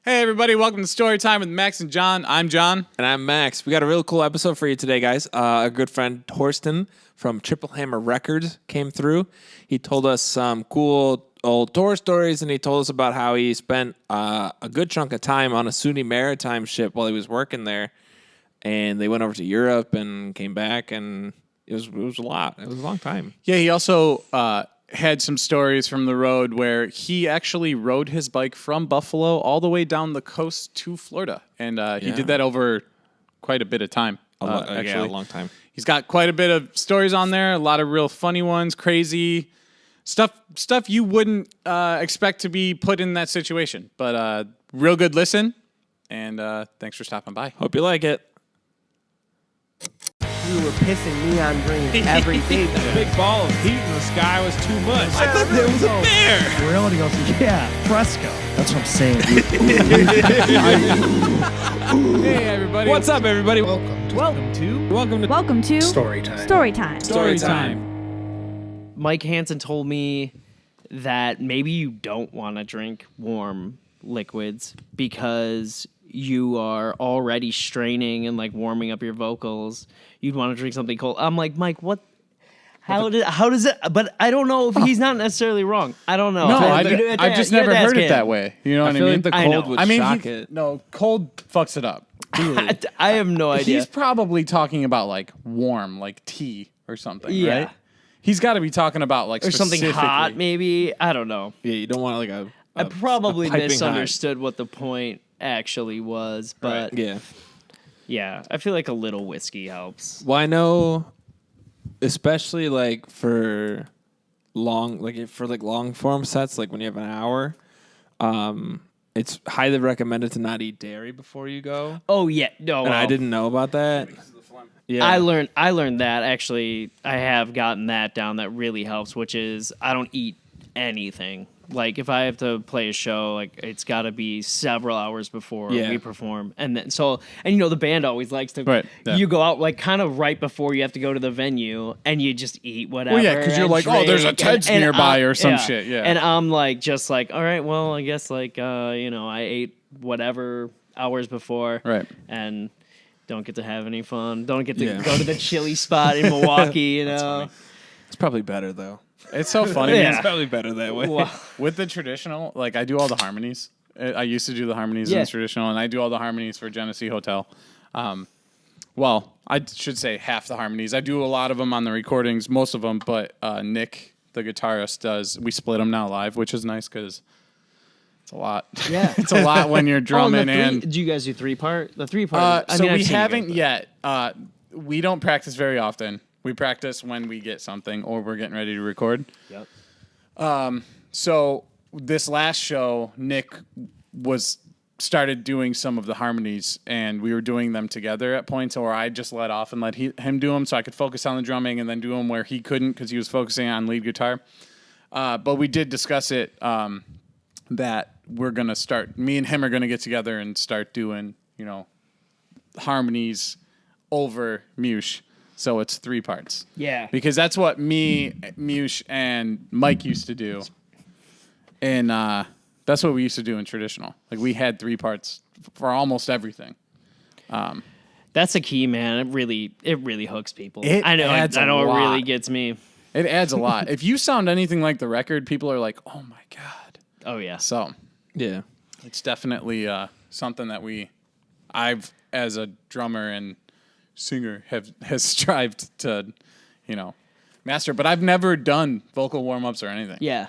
Hey everybody, welcome to Story Time with Max and John. I'm John. And I'm Max. We got a real cool episode for you today, guys. Our good friend Torsten from Triple Hammer Records came through. He told us some cool old tour stories, and he told us about how he spent a good chunk of time on a SUNY maritime ship while he was working there. And they went over to Europe and came back, and it was a lot. It was a long time. Yeah, he also had some stories from the road where he actually rode his bike from Buffalo all the way down the coast to Florida. And he did that over quite a bit of time. Actually, a long time. He's got quite a bit of stories on there, a lot of real funny ones, crazy stuff you wouldn't expect to be put in that situation. But real good listen, and thanks for stopping by. Hope you like it. We were pissing neon green every day. That big ball of heat in the sky was too much. I thought there was a bear. Reality goes, yeah, fresco. That's what I'm saying. Hey everybody. What's up, everybody? Welcome to Story Time. Story time. Mike Hansen told me that maybe you don't want to drink warm liquids because you are already straining and like warming up your vocals. You'd want to drink something cold. I'm like, Mike, what? How does it? But I don't know if he's not necessarily wrong. I don't know. No, I've just never heard it that way. You know what I feel mean? like the cold would shock it. No, cold fucks it up. I have no idea. He's probably talking about like warm, like tea or something, Yeah. right? He's got to be talking about like or something hot, maybe. I don't know. Yeah, you don't want like a I probably piping hot. misunderstood what the point actually was, but Yeah. yeah, I feel like a little whiskey helps. Well, I know, especially like for long form sets, like when you have an hour, it's highly recommended to not eat dairy before you go. Oh yeah, no, And I didn't know about that. Yeah, I learned that actually. I have gotten that down. That really helps. Which is I don't eat anything. Like if I have to play a show, like it's got to be several hours before we perform, and then and you know the band always likes to. Right, yeah. You go out like kind of right before you have to go to the venue, and you just eat whatever. Well, yeah, because you're and like, oh, there's a drink, Ted's nearby or some shit. Yeah, and I'm like, just like, all right, well, I guess like I ate whatever hours before, Right. and don't get to have any fun. Don't get to go to the chili spot in Milwaukee. You know, it's probably better though. it's so funny. Yeah. Man. It's probably better that way. Wow. With the traditional, like I do all the harmonies. I used to do the harmonies in Yeah. the traditional, and I do all the harmonies for Genesee Hotel. Well, I should say half the harmonies. I do a lot of them on the recordings, most of them, but Nick, the guitarist, does. We split them now live, which is nice because it's a lot. Yeah. It's a lot when you're drumming and. Do you guys do 3-part? The 3-part. So we haven't yet. We don't practice very often. We practice when we get something or we're getting ready to record. Yep. So this last show, Nick started doing some of the harmonies, and we were doing them together at points, or I just let off and let him do them so I could focus on the drumming and then do them where he couldn't because he was focusing on lead guitar. But we did discuss it that we're going to start, me and him are going to get together and start doing, harmonies over Mush. So it's 3 parts. Yeah. Because that's what me, Mush, and Mike used to do. And that's what we used to do in traditional. Like we had 3 parts for almost everything. That's a key, man. It really hooks people. It I know. adds I know a it really lot. gets me. It adds a lot. If you sound anything like the record, people are like, oh my God. Oh yeah. So Yeah. it's definitely something that I've, as a drummer and singer, has strived to, master. But I've never done vocal warm-ups or anything. Yeah.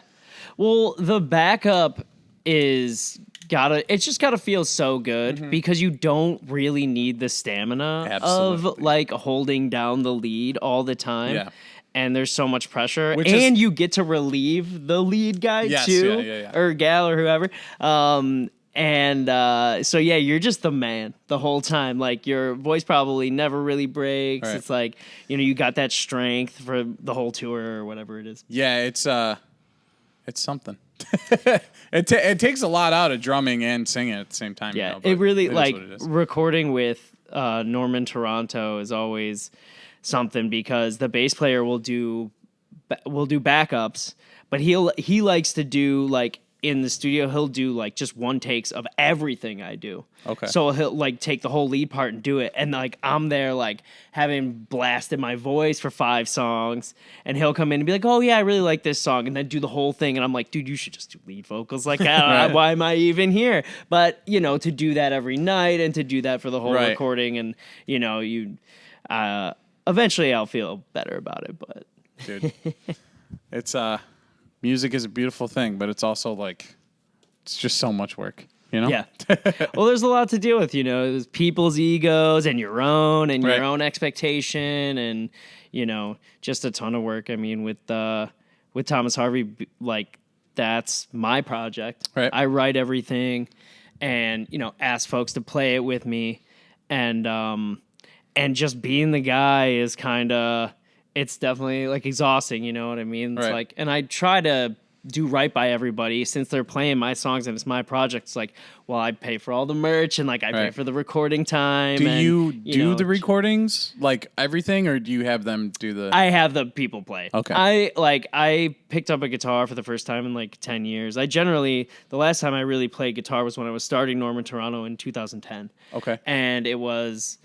Well, the backup it's just gotta feel so good because you don't really need the stamina of Absolutely. like holding down the lead all the time. Yeah. And there's so much pressure, Which and is- you get to relieve the lead guy Yes, too, yeah. or gal or whoever. So yeah, you're just the man the whole time. Like your voice probably never really breaks. Right. It's like you got that strength for the whole tour or whatever it is. Yeah, it's something. It takes a lot out of drumming and singing at the same time. Yeah, but it really is like what it is. recording with Norman Toronto is always something because the bass player will do backups, but he likes to do like in the studio, he'll do like just one takes of everything I do. Okay. So he'll like take the whole lead part and do it. And like I'm there like having blasted my voice for 5 songs. And he'll come in and be like, oh yeah, I really like this song. And then do the whole thing. And I'm like, dude, you should just do lead vocals. Like, why am I even here? But, you know, to do that every night and to do that for the whole recording. And, you know, eventually I'll feel better about it. But dude, it's music is a beautiful thing, but it's also like it's just so much work, you know? Yeah. Well, there's a lot to deal with, you know, there's people's egos and your own expectation and, you know, just a ton of work. I mean, with Thomas Harvey, like that's my project. Right. I write everything and, you know, ask folks to play it with me. And just being the guy is kind of, it's definitely like exhausting, you know what I mean? It's like, and I try to do right by everybody since they're playing my songs and it's my project. It's like, well, I pay for all the merch and like I pay for the recording time. Do and, you know, the recordings, like everything, or do you have them do the? I have the people play. Okay. I picked up a guitar for the first time in like 10 years. The last time I really played guitar was when I was starting Norman Toronto in 2010. Okay. And it was,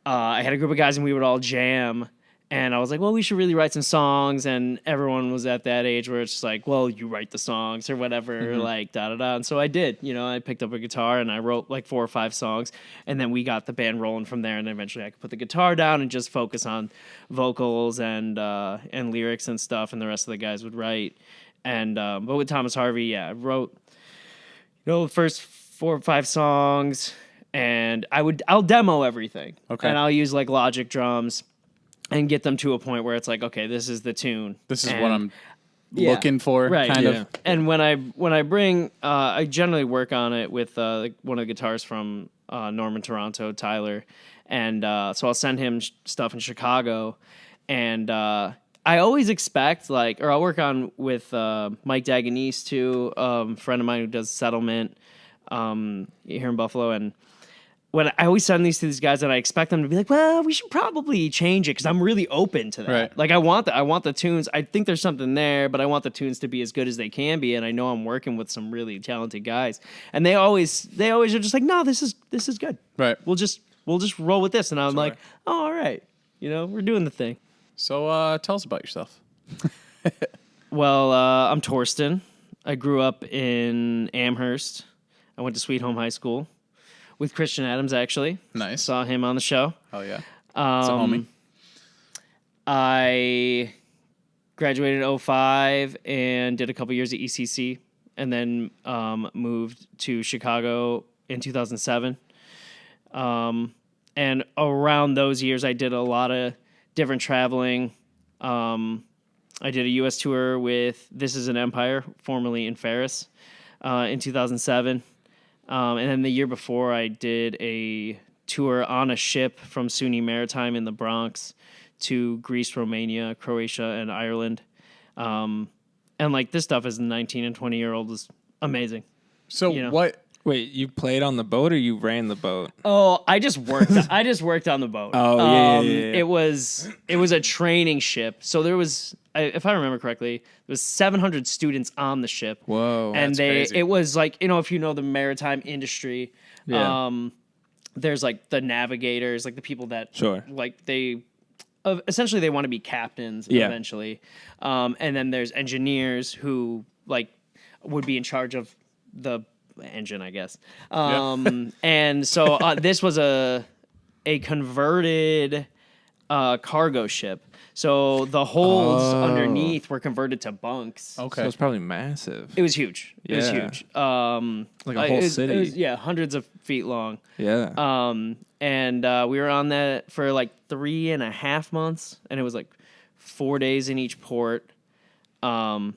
I had a group of guys and we would all jam. And I was like, well, we should really write some songs. And everyone was at that age where it's just like, well, you write the songs or whatever, like da-da-da. And so I did. You know, I picked up a guitar and I wrote like 4 or 5 songs. And then we got the band rolling from there. And eventually I could put the guitar down and just focus on vocals and lyrics and stuff. And the rest of the guys would write. And but with Thomas Harvey, I wrote, you know, the first 4 or 5 songs. And I'll demo everything. Okay. And I'll use like Logic drums. And get them to a point where it's like, okay, this is the tune. This is what I'm looking for, kind of. And when I bring, I generally work on it with one of the guitarists from Norman Toronto, Tyler, and so I'll send him stuff in Chicago, and I always expect or I'll work on with Mike Daganese too, friend of mine who does Settlement here in Buffalo, and. When I always send these to these guys and I expect them to be like, well, we should probably change it because I'm really open to that. Right. Like I want the tunes. I think there's something there, but I want the tunes to be as good as they can be. And I know I'm working with some really talented guys. And they always are just like, no, this is good. Right. We'll just roll with this. And I'm like, oh, all right. You know, we're doing the thing. So tell us about yourself. Well, I'm Torsten. I grew up in Amherst. I went to Sweet Home High School. With Christian Adams, actually. Nice. Saw him on the show. Oh, yeah. It's a homie. I graduated in 2005 and did a couple years at ECC and then moved to Chicago in 2007. And around those years, I did a lot of different traveling. I did a U.S. tour with This Is an Empire, formerly in Ferris, in 2007. And then the year before, I did a tour on a ship from SUNY Maritime in the Bronx to Greece, Romania, Croatia, and Ireland. And like this stuff as a 19 and 20-year-old is amazing. So you know? what? Wait, you played on the boat or you ran the boat? Oh, I just worked. I just worked on the boat. Oh, yeah. It was a training ship. So there was, if I remember correctly, there was 700 students on the ship. Whoa, and crazy. It was like, you know, if you know the maritime industry, there's like the navigators, like the people that like they essentially they want to be captains eventually, and then there's engineers who like would be in charge of the engine, I guess. And so this was a converted cargo ship. So the holds underneath were converted to bunks. Okay. So it's probably massive. It was huge. It was huge. Like a whole city. It was, hundreds of feet long. Yeah. And we were on that for like 3.5 months, and it was like 4 days in each port. And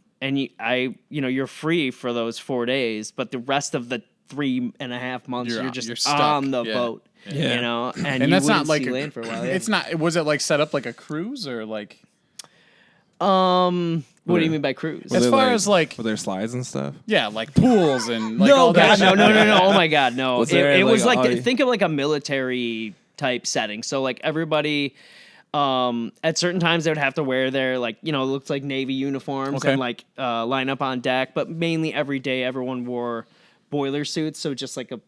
you're free for those 4 days, but the rest of the 3.5 months you're just stuck. on the boat. Yeah. You know, And that's not like land for a while. It's not. Was it like set up like a cruise or like? What do you mean by cruise? As far as like, were there slides and stuff? yeah, like pools and like No, all that. God, no. Oh my God, no. Was there, It was like, like think of like a military type setting. So like everybody At certain times, they would have to wear their it looks like Navy uniforms and line up on deck. But mainly every day, everyone wore boiler suits, so just like a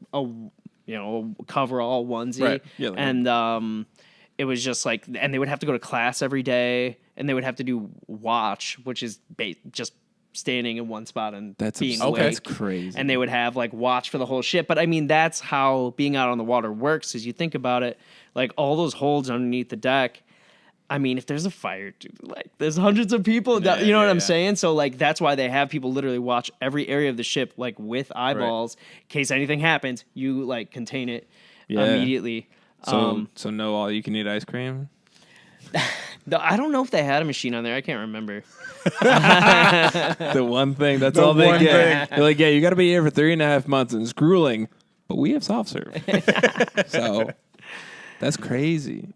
coverall onesie, Right. Yeah, and it was just like, and they would have to go to class every day, and they would have to do watch, which is just standing in one spot and being awake. That's crazy. And they would have like watch for the whole ship. But I mean, that's how being out on the water works. As you think about it, like all those holds underneath the deck. I mean, if there's a fire, dude, like there's hundreds of people. You know what I'm saying? So like that's why they have people literally watch every area of the ship, like with eyeballs, in case anything happens. You like contain it immediately. So no all you can eat ice cream. No, I don't know if they had a machine on there. I can't remember. The one thing, that's all they get. They're like, yeah, you got to be here for 3.5 months, and it's grueling, but we have soft serve. So that's crazy.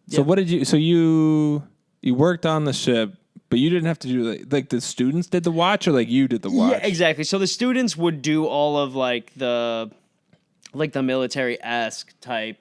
So what did you? So you worked on the ship, but you didn't have to do like the students did the watch, or like you did the watch. Yeah, exactly. So the students would do all of like the military-esque type,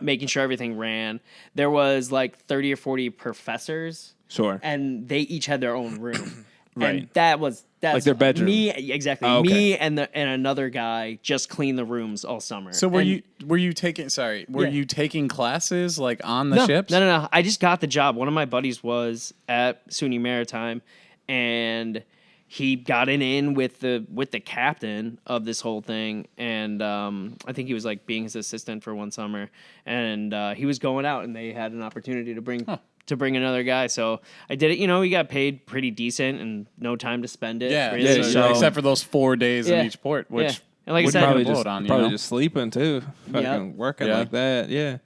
making sure everything ran. There was like 30 or 40 professors. Sure. And they each had their own room. Right. And that's like their bedroom. Exactly. Oh, okay. Me and another guy just cleaned the rooms all summer. So were you taking classes like on the ships? No. I just got the job. One of my buddies was at SUNY Maritime, and he got in with the captain of this whole thing, and I think he was like being his assistant for one summer, and he was going out, and they had an opportunity to bring another guy. So I did it. We got paid pretty decent and no time to spend it. Yeah, really. so, except for those 4 days in each port, which and like I said, probably probably just sleeping too, fucking working like that. Yeah.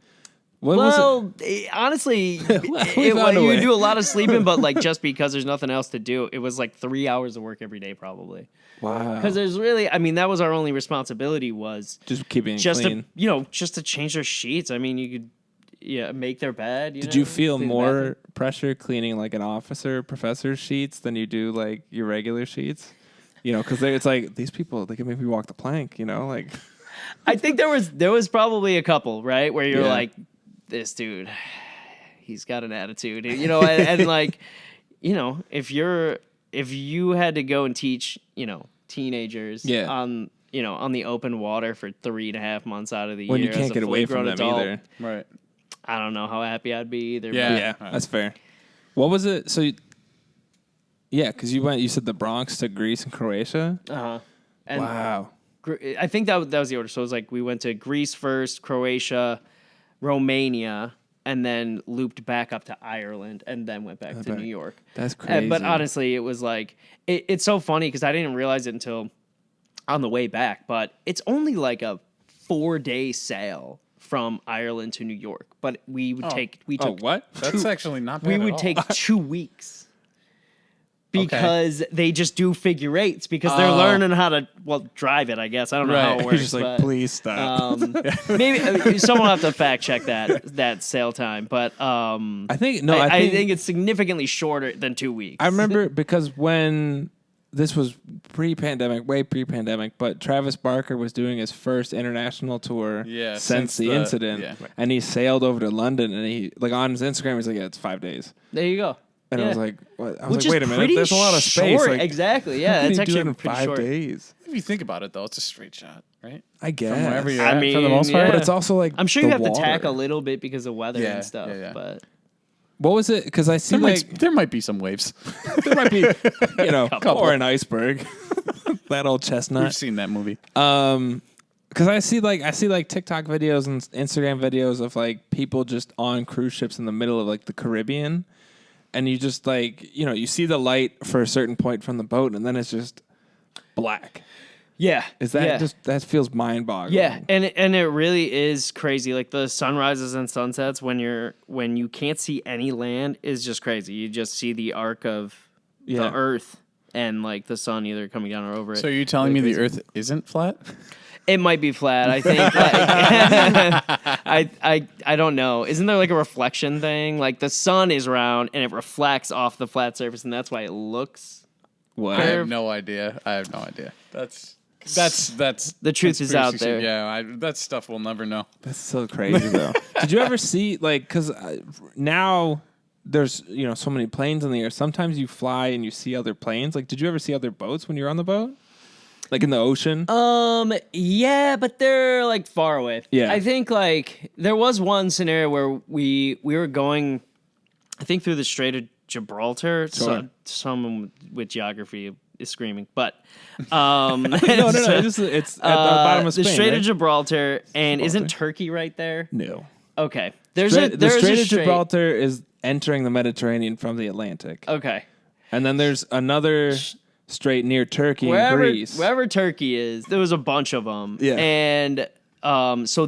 Honestly, found a way. you do a lot of sleeping, but like just because there's nothing else to do, it was like 3 hours of work every day probably. Wow. Because there's really, I mean, that was our only responsibility, was just keeping it clean. Just to change their sheets. I mean, you could make their bed. Did you feel more pressure cleaning like an officer, professor's sheets than you do like your regular sheets? Because it's like these people, they can make me walk the plank. Like. I think there was probably a couple, right, where you're like, this dude, he's got an attitude, and like, if you had to go and teach, teenagers on the open water for 3.5 months out of the year, when you can't get away from them adult, either, right? I don't know how happy I'd be either. Yeah, that's fair. What was it? So, because you said the Bronx to Greece and Croatia. Wow. I think that was the order. So it was like we went to Greece first, Croatia, Romania, and then looped back up to Ireland, and then went back to New York. That's crazy. But honestly, it was like it's so funny because I didn't realize it until on the way back. But it's only like a 4-day sail from Ireland to New York. But we took what? That's actually not bad. We at would all. take 2 weeks. Because they just do figure eights because they're learning how to drive it. I guess I don't know how it works. You're just like, please stop. Maybe someone will have to fact check that sail time, but I think it's significantly shorter than 2 weeks. I remember because when this was way pre-pandemic, but Travis Barker was doing his first international tour since the incident, and he sailed over to London, and he on his Instagram he's like, it's 5 days. There you go. And I was like, what? I was Which like, wait a minute, there's a lot of space. Short. Exactly, yeah. It's actually in pretty 5 short. days. If you think about it, though, it's a straight shot, right? I guess. From wherever you're I at, mean, for the most part. yeah. But it's also like I'm sure you have water. to tack a little bit because of weather and stuff. But what was it? Because I see there might be some waves. there might be, or an iceberg. That old chestnut. We've seen that movie. Because I see TikTok videos and Instagram videos of like people just on cruise ships in the middle of like the Caribbean. And you just you see the light for a certain point from the boat, and then it's just black. Yeah, Is that that feels mind-boggling? Yeah, and it really is crazy. Like the sunrises and sunsets when you can't see any land is just crazy. You just see the arc of the Earth and like the sun either coming down or over it. So are you telling me the Earth isn't flat? It might be flat. I think. I don't know. Isn't there like a reflection thing? Like the sun is round and it reflects off the flat surface, and that's why it looks. What? I have no idea. That's That's The truth is out conspiracy there. shit. Yeah, that stuff we'll never know. That's so crazy though. Did you ever see because now there's so many planes in the air. Sometimes you fly and you see other planes. Like, did you ever see other boats when you're on the boat? Like in the ocean? Yeah, but they're like far away. Yeah. I think like there was one scenario where we were going, I think through the Strait of Gibraltar. Sure. So, someone with geography is screaming, but no. It's at the bottom of Spain. the Strait right? of Gibraltar, and isn't Turkey right there? No. Okay, The Strait of Gibraltar is entering the Mediterranean from the Atlantic. Okay, And then there's another strait near Turkey and wherever Greece. Turkey is, there was a bunch of them. Yeah. And so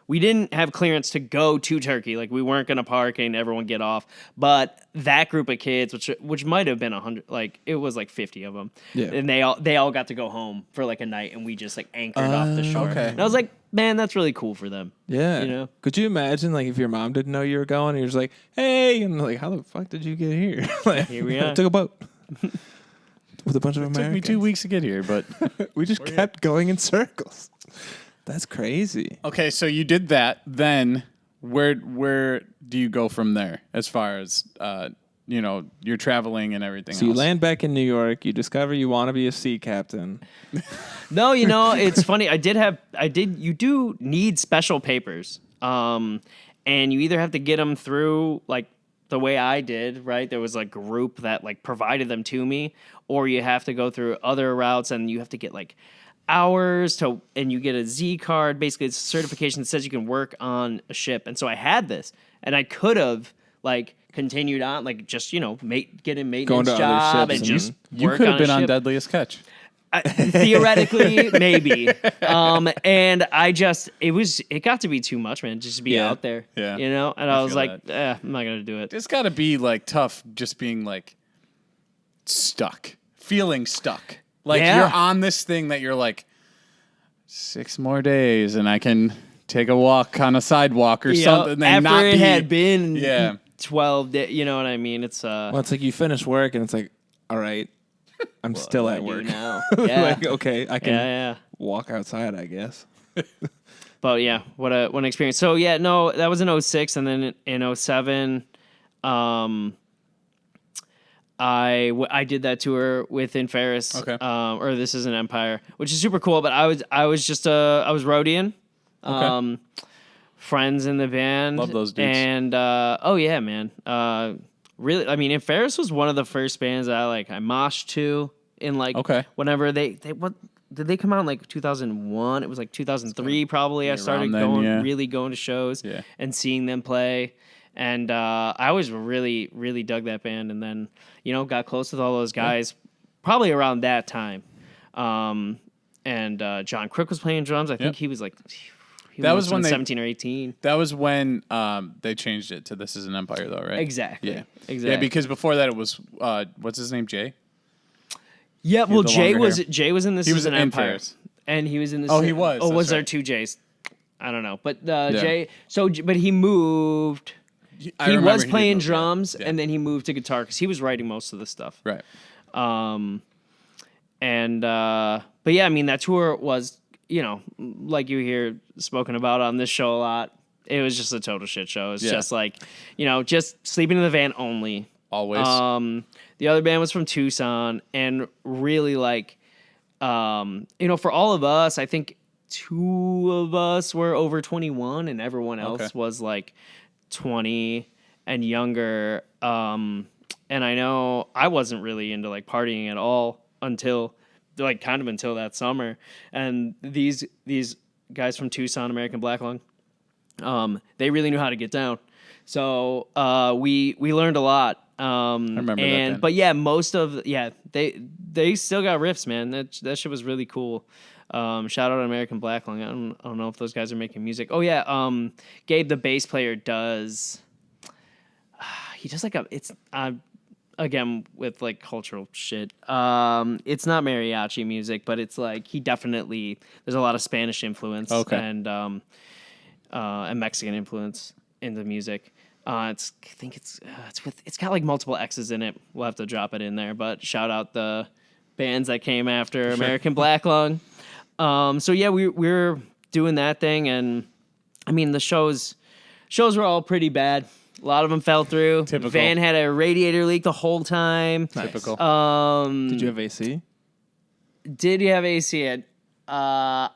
we didn't have clearance to go to Turkey. Like we weren't gonna park and everyone get off. But that group of kids, which might have been 100, like it was like 50 of them. Yeah. And they all got to go home for like a night, and we just like anchored off the shore. Okay. And I was like, man, that's really cool for them. Yeah. You know? Could you imagine like if your mom didn't know you were going and you're just like, hey, and like, how the fuck did you get here? Like, Here we are. Took a boat. With a bunch of It Americans. took me 2 weeks to get here, but We just kept going in circles. That's crazy. okay. So you did that. Then where do you go from there? As far as you're traveling and everything. So you else? land back in New York. You discover you want to be a sea captain. No, it's funny. You do need special papers. And you either have to get them through like the way I did, right? There was a group that like provided them to me, or you have to go through other routes and you have to get like hours and you get a Z card. Basically, it's a certification that says you can work on a ship. And so I had this, and I could have like continued on, like just get a maintenance Going to other job ships and and- just You work could have on been a on ship. Deadliest Catch. Theoretically, maybe. And it got to be too much, man, just to be Yeah. out there. Yeah. And I I was feel like, I'm not going to do it. It's got to be like tough, just being like stuck, feeling stuck. Like Yeah. you're on this thing that you're like 6 more days, and I can take a walk on a sidewalk or something. And After not it be, had been Yeah. 12 days, you know what I mean? It's Well, it's like you finish work and it's like, all right, I'm still what at do I do work. now. Yeah. Like, okay, I can yeah. walk outside, I guess. But yeah, what an experience. So yeah, no, that was in 06, and then in 07, I did that tour within Ferris. Okay. Or This Is an Empire, which is super cool. But I was roadieing. Friends in the band. Love those dudes. And oh yeah, man. Really, I mean, and Ferris was one of the first bands that I moshed to in like Okay. whenever what did they come out in like 2001? It was like 2003 probably. I started around then, really going to shows Yeah. and seeing them play. And I always really, really dug that band. And then, got close with all those guys probably around that time. And John Crook was playing drums. I think he was like, That was when 17 or 18. That was when they changed it to This Is an Empire, though, right? Exactly. Yeah. Exactly. Yeah, because before that it was what's his name, Jay? Yeah, well, the Jay longer hair. was in This He Is was an in Empire. Ferris. And he was in this. Oh, he was. Oh, That's was there right. 2 Jays? I don't know. But Jay, but he moved. He remember was did playing move, yeah. drums, Yeah. and then he moved to guitar because he was writing most of the stuff. Right. But yeah, I mean, that tour was, like you hear spoken about on this show a lot. It was just a total shit show. It's just like, just sleeping in the van only. Always. The other band was from Tucson, and really like, for all of us, I think 2 of us were over 21, and everyone else was like 20 and younger. And I know I wasn't really into like partying at all until that summer. And these guys from Tucson, American Black Lung, they really knew how to get down. So we learned a lot. I remember that band. But yeah, they still got riffs, man. That shit was really cool. Shout out to American Black Lung. I don't know if those guys are making music. Oh yeah, Gabe, the bass player, does. He does like again with like cultural shit. It's not mariachi music, but it's like there's a lot of Spanish influence and Mexican influence in the music. It's got like multiple X's in it. We'll have to drop it in there, but shout out the bands that came after American Black Lung. So yeah, we were doing that thing, and I mean the shows were all pretty bad. A lot of them fell through. Typical. Van had a radiator leak the whole time. Typical. Did you have AC? Did you have AC? I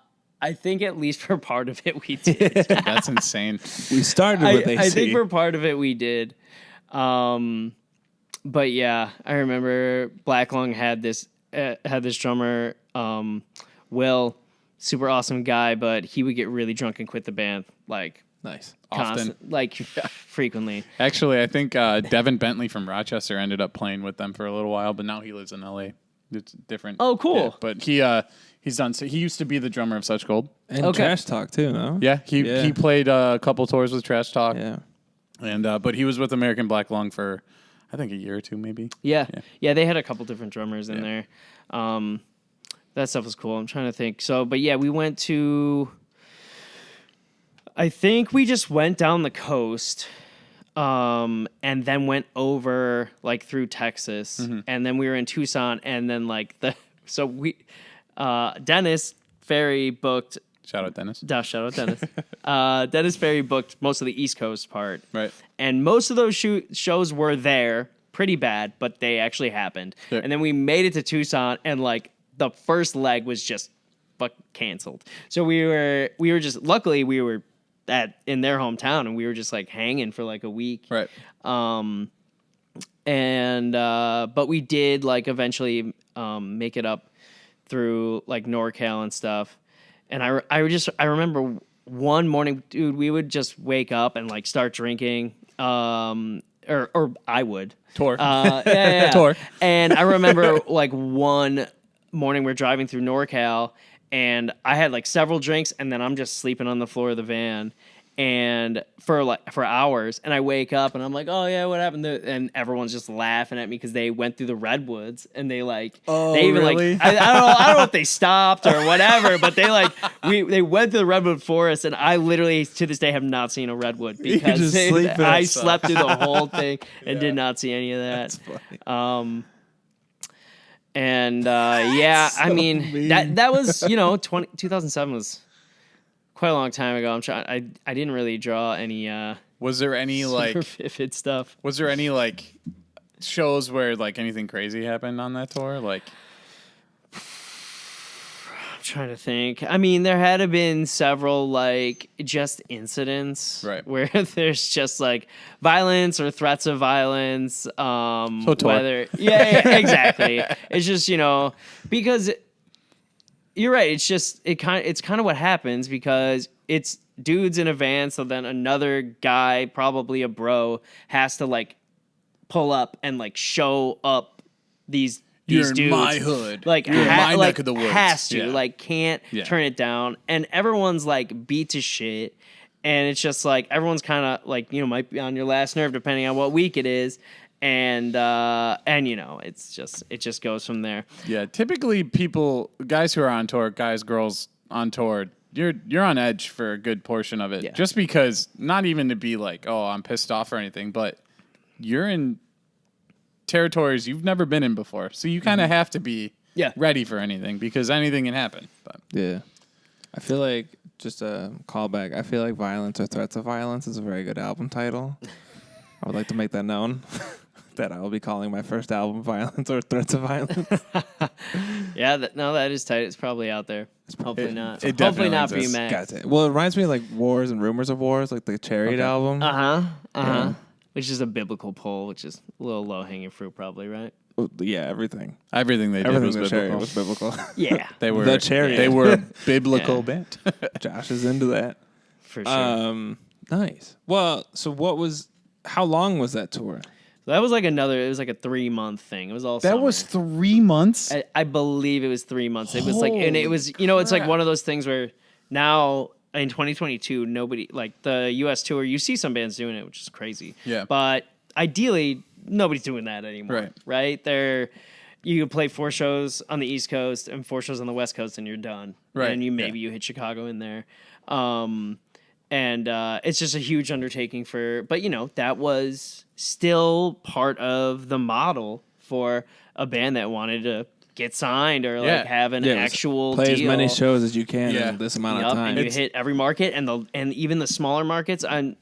think at least for part of it we did. That's insane. We started with AC. I think for part of it we did. But yeah, I remember Black Lung had this drummer, Will, super awesome guy, but he would get really drunk and quit the band like Nice. Often. Frequently. Actually, I think Devin Bentley from Rochester ended up playing with them for a little while, but now he lives in LA. It's different. Oh, cool. Yeah, but he's done. So he used to be the drummer of Such Gold. And Okay. Trash Talk too, no? Yeah, he played a couple tours with Trash Talk. Yeah. And but he was with American Black Lung for I think a year or two, maybe. Yeah. They had a couple different drummers in there. That stuff was cool. I'm trying to think. So, but yeah, we went to. I think we just went down the coast, and then went over like through Texas, and then we were in Tucson, and then Dennis Ferry booked. Shout out Dennis. Shout out Dennis. Dennis Ferry booked most of the East Coast part, Right. and most of those shows were there, pretty bad, but they actually happened. Sure. And then we made it to Tucson, and like the first leg was just canceled. So we were just luckily we were in their hometown, and we were just like hanging for like a week. Right. But we did like eventually make it up through like NorCal and stuff. And I remember one morning, dude, we would just wake up and like start drinking. Or I would. Tour. Yeah. Tour. And I remember like one morning we're driving through NorCal, and I had like several drinks, and then I'm just sleeping on the floor of the van, and for hours, and I wake up and I'm like, oh yeah, what happened? And everyone's just laughing at me because they went through the redwoods, and they like, they even really? like, I don't know if they stopped or whatever, but they went through the redwood forest, and I literally to this day have not seen a redwood because just sleeping I outside. slept through the whole thing and did not see any of that. That's funny. And I mean that was 2007 was quite a long time ago. I didn't really draw any Was there any like super vivid stuff. Was there any like shows where like anything crazy happened on that tour? Like I'm trying to think. I mean, there had to been several like just incidents Right. where there's just like violence or threats of violence. tour. Whether yeah, exactly. It's just because you're right. It's just it's kind of what happens because it's dudes in a van, so then another guy, probably a bro, has to like pull up and like show up these You're in dudes. my hood. Like, You're in my like neck of the woods. has to, Yeah. like, can't Yeah. turn it down. And everyone's like beat to shit. And it's just like everyone's kind of like, might be on your last nerve depending on what week it is. And it just goes from there. Yeah, typically guys who are on tour, girls on tour, you're on edge for a good portion of it. Yeah. Just because, not even to be like, oh, I'm pissed off or anything, but you're in territories you've never been in before. So you kind of have to be ready for anything because anything can happen. But Yeah. I feel like, just a callback, I feel like Violence or Threats of Violence is a very good album title. I would like to make that known. That I will be calling my first album Violence or Threats of Violence. Yeah, that is tight. It's probably out there. Hopefully not. it Hopefully definitely not for you, exists. Max. Gotcha. Well, it reminds me of like Wars and Rumors of Wars, like the Chariot album. Which is a biblical poll, which is a little low hanging fruit, probably, right? Yeah, everything. Everything they did Everything was with Chariot biblical. was biblical. Yeah, They were The Chariot. They were a biblical Yeah. band. Josh is into that. for sure. Nice. Well, so how long was that tour? So that was like it was like a 3-month thing. It was all summer. 3 months. I believe it was 3 months. It was like, and it was, it's like one of those things where now in 2022, nobody, like the US tour, you see some bands doing it, which is crazy. Yeah. But ideally, nobody's doing that anymore. Right? You can play 4 shows on the East Coast and 4 shows on the West Coast and you're done. Right. And you hit Chicago in there. And it's just a huge undertaking but that was still part of the model for a band that wanted to get signed or Yeah. like have an actual play deal. as many shows as you can Yeah. in this amount Yep, of time. and you hit every market, and even the smaller markets, and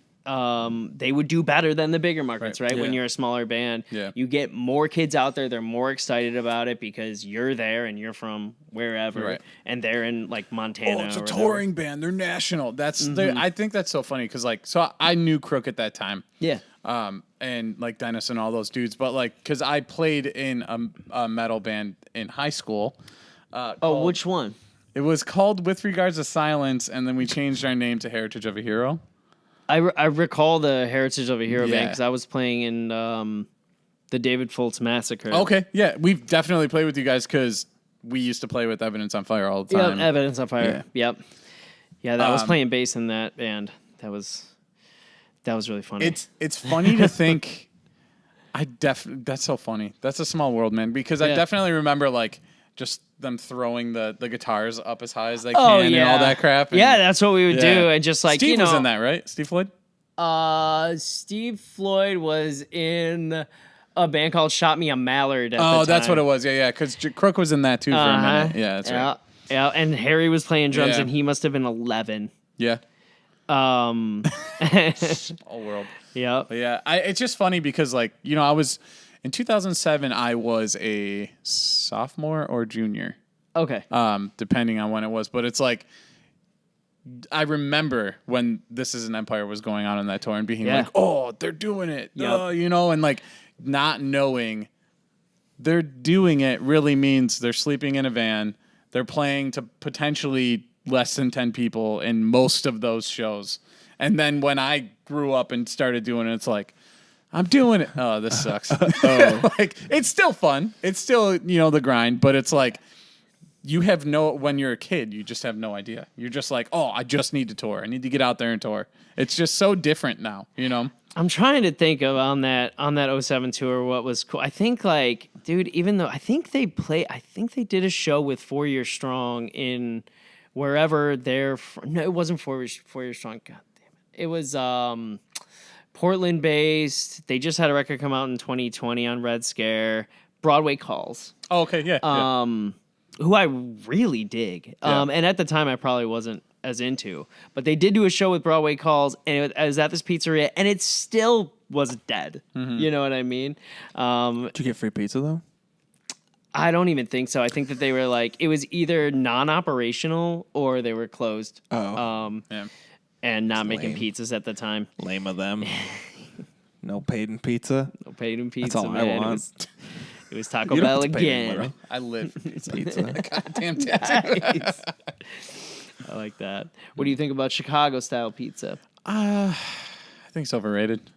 they would do better than the bigger markets, right? When Yeah. you're a smaller band, Yeah. you get more kids out there. They're more excited about it because you're there and you're from wherever, Right. and they're in like Montana. Oh, it's or a whatever. touring band. They're national. I think that's so funny because so I knew Crook at that time. Yeah. And like Dennis and all those dudes, but like because I played in a metal band in high school. Which one? It was called With Regards to Silence, and then we changed our name to Heritage of a Hero. I recall the Heritage of a Hero band Yeah. because I was playing in the David Foltz Massacre. Okay, yeah, we've definitely played with you guys because we used to play with Evidence on Fire all the Yeah, time. Evidence on Fire. Yeah. Yep. Yeah, that was playing bass in that band. That was really funny. It's funny to think. That's so funny. That's a small world, man. Because I Yeah. definitely remember like just them throwing the guitars up as high as they can and all that crap. And, yeah, that's what we would do, and just like Steve was in that, right? Steve Floyd. Steve Floyd was in a band called Shot Me a Mallard. At the time. That's what it was. Yeah. Because Crook was in that too for a minute. Yeah, that's yeah, right. Yeah, and Harry was playing drums, Yeah. and he must have been 11. Yeah. Um, All world. yeah. But yeah, it's just funny because I was in 2007. I was a sophomore or junior, Okay. depending on when it was. But it's like I remember when This Is an Empire was going on that tour and being Yeah. like, "Oh, they're doing it," Yep. and like not knowing they're doing it really means they're sleeping in a van. They're playing to potentially less than 10 people in most of those shows. And then when I grew up and started doing it, it's like, I'm doing it. Oh, this sucks. Like, it's still fun. It's still, the grind, but it's like, when you're a kid, you just have no idea. You're just like, oh, I just need to tour. I need to get out there and tour. It's just so different now, I'm trying to think of on that 07 tour what was cool. I think dude, even though I think they did a show with 4 Year Strong in wherever they're from. No, it wasn't 4 Year Strong. God damn it. It was Portland based. They just had a record come out in 2020 on Red Scare. Broadway Calls. Oh, okay, yeah. Who I really dig. And at the time I probably wasn't as into, but they did do a show with Broadway Calls, and it was at this pizzeria, and it still was dead. You know what I mean? Did you get free pizza though? I don't even think so. I think that they were it was either non-operational or they were closed. Oh, Yeah. And not That's making lame. pizzas at the time. Lame of them. No paid in pizza. No paid in pizza, all I man. want. It was Taco You don't Bell have to pay me, again. bro. I live for pizza. Pizza. Goddamn tattoo. Nice. I like that. What do you think about Chicago style pizza? I think it's overrated.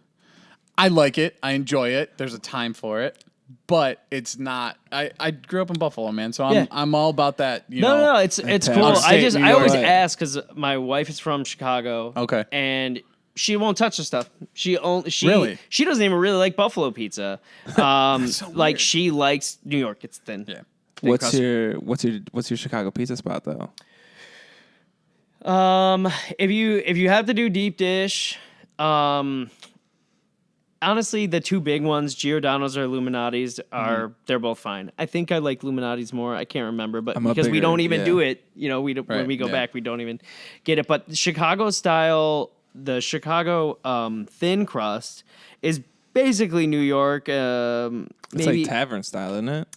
I like it. I enjoy it. There's a time for it. But it's not. I grew up in Buffalo, man, so I'm all about that. No, it's cool. Upstate New I always York. ask because my wife is from Chicago. Okay. And she won't touch the stuff. She Really? She doesn't even really like buffalo pizza. so weird. She likes New York. It's thin. Yeah. Thin What's crust. your Chicago pizza spot though? If you have to do deep dish, honestly, the two big ones, Giordano's or Illuminati's, they're both fine. I think I like Illuminati's more. I can't remember, but because we don't even do it, when we go back, we don't even get it. But Chicago style, the Chicago thin crust is basically New York. It's Maybe, like tavern style, isn't it?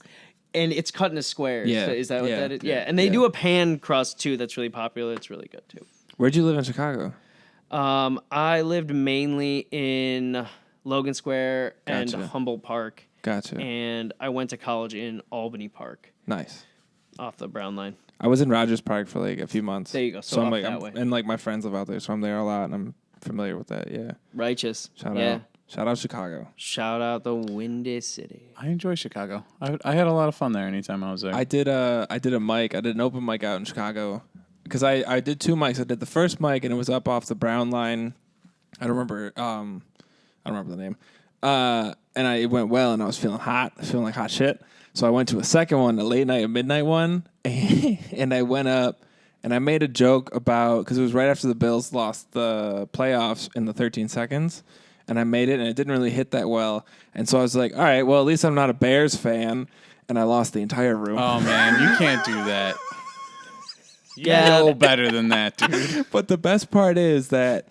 and it's cut into squares. Yeah. Is that what Yeah. that is? Yeah. And they Yeah. do a pan crust too. That's really popular. It's really good too. Where'd you live in Chicago? I lived mainly in Logan Square and Gotcha. Humboldt Park, Gotcha. and I went to college in Albany Park Nice. off the Brown Line. I was in Rogers Park for like a few months. There you go. So I'm up like, that way. and like my friends live out there, so I'm there a lot, and I'm familiar with that. Yeah. Righteous. Shout yeah. out. Shout out Chicago. Shout out the Windy City. I enjoy Chicago. I had a lot of fun there anytime I was there. I did an open mic out in Chicago because I did two mics. I did the first mic and it was up off the Brown Line. I don't remember the name. And it went well and I was feeling like hot shit. So I went to a second one, a late night, a midnight one, and I went up and I made a joke about, because it was right after the Bills lost the playoffs in the 13 seconds. And I made it, and it didn't really hit that well. And so I was like, all right, well, at least I'm not a Bears fan. and I lost the entire room. Oh man, you can't do that. You Yeah. know better than that, dude. But the best part is that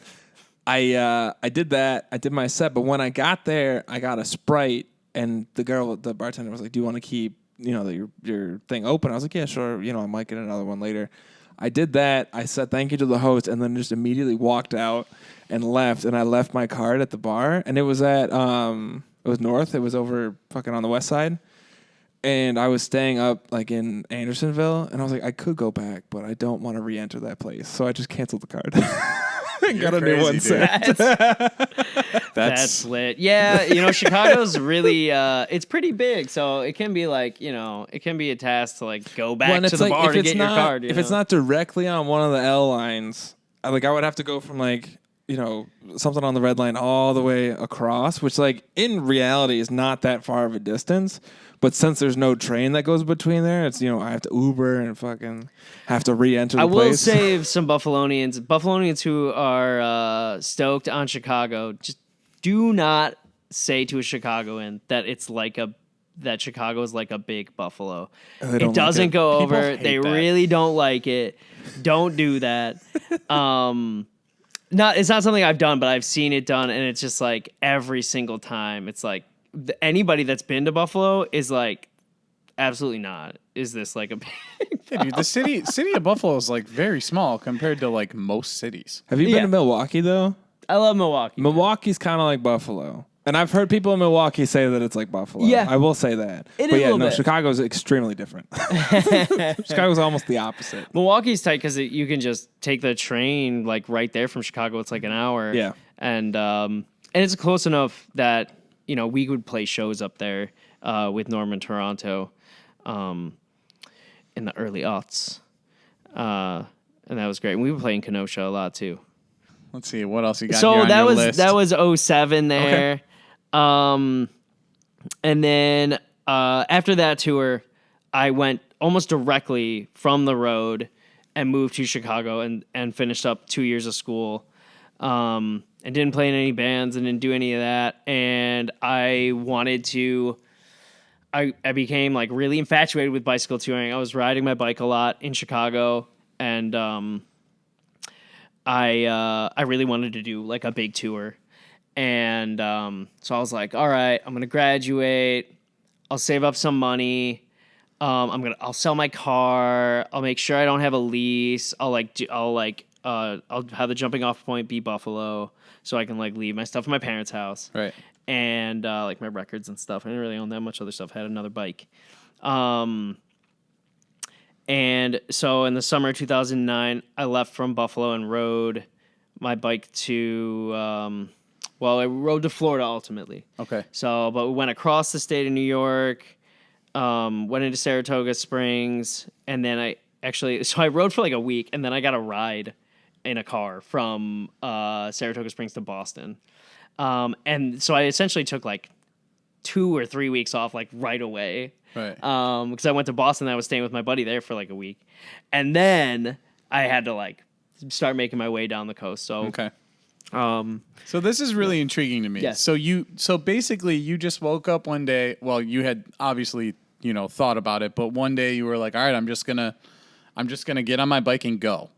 I did that. I did my set, but when I got there, I got a Sprite, and the bartender was like, "Do you want to keep your thing open?" I was like, "Yeah, sure. I might get another one later." I did that. I said thank you to the host, and then just immediately walked out and left. And I left my card at the bar, and it was at it was north. It was over fucking on the west side. And I was staying up like in Andersonville, and I was like, I could go back, but I don't want to re-enter that place. So I just canceled the card. And got a new one set. That's lit. Yeah, Chicago's really it's pretty big, so it can be like, it can be a task to like go back to the bar to get your card. If it's not directly on one of the L lines, I would have to go from like, something on the red line all the way across, which like in reality is not that far of a distance. But since there's no train that goes between there, it's, I have to Uber and fucking have to re-enter the place. I will save some Buffalonians who are stoked on Chicago. Just do not say to a Chicagoan that Chicago is like a big Buffalo. It doesn't go over. They really don't like it. Don't do that. It's not something I've done, but I've seen it done, and it's just like every single time. It's like anybody that's been to Buffalo is like, absolutely not. Is this like a big Dude, the city of Buffalo is like very small compared to like most cities. Have you been to Milwaukee though? I love Milwaukee. Milwaukee's kind of like Buffalo. And I've heard people in Milwaukee say that it's like Buffalo. Yeah. I will say that. It is a little bit. Chicago's extremely different. Chicago's almost the opposite. Milwaukee's tight because you can just take the train like right there from Chicago. It's like an hour. Yeah. And it's close enough that, we would play shows up there with Norman Toronto in the early aughts. And that was great. And we would play in Kenosha a lot too. Let's see, what else you got So here on that your was list? that was 07 there. Okay. And then after that tour, I went almost directly from the road and moved to Chicago and finished up 2 years of school. And didn't play in any bands and didn't do any of that. And I became like really infatuated with bicycle touring. I was riding my bike a lot in Chicago, and I really wanted to do like a big tour. And so I was like, all right, I'm gonna graduate. I'll save up some money. I'll sell my car. I'll make sure I don't have a lease. I'll have the jumping off point be Buffalo, so I can like leave my stuff in my parents' house. Right. And like my records and stuff. I didn't really own that much other stuff. I had another bike. And so in the summer of 2009, I left from Buffalo and rode my bike to, I rode to Florida ultimately. Okay. So, but we went across the state of New York, went into Saratoga Springs, and then I rode for like a week, and then I got a ride in a car from Saratoga Springs to Boston. And so I essentially took like 2 or 3 weeks off like right away. Right. Because I went to Boston and I was staying with my buddy there for like a week. And then I had to like start making my way down the coast. So Okay. So this is really intriguing to me. Yes. So basically you just woke up one day, well, you had obviously, thought about it, but one day you were like, all right, I'm just gonna get on my bike and go.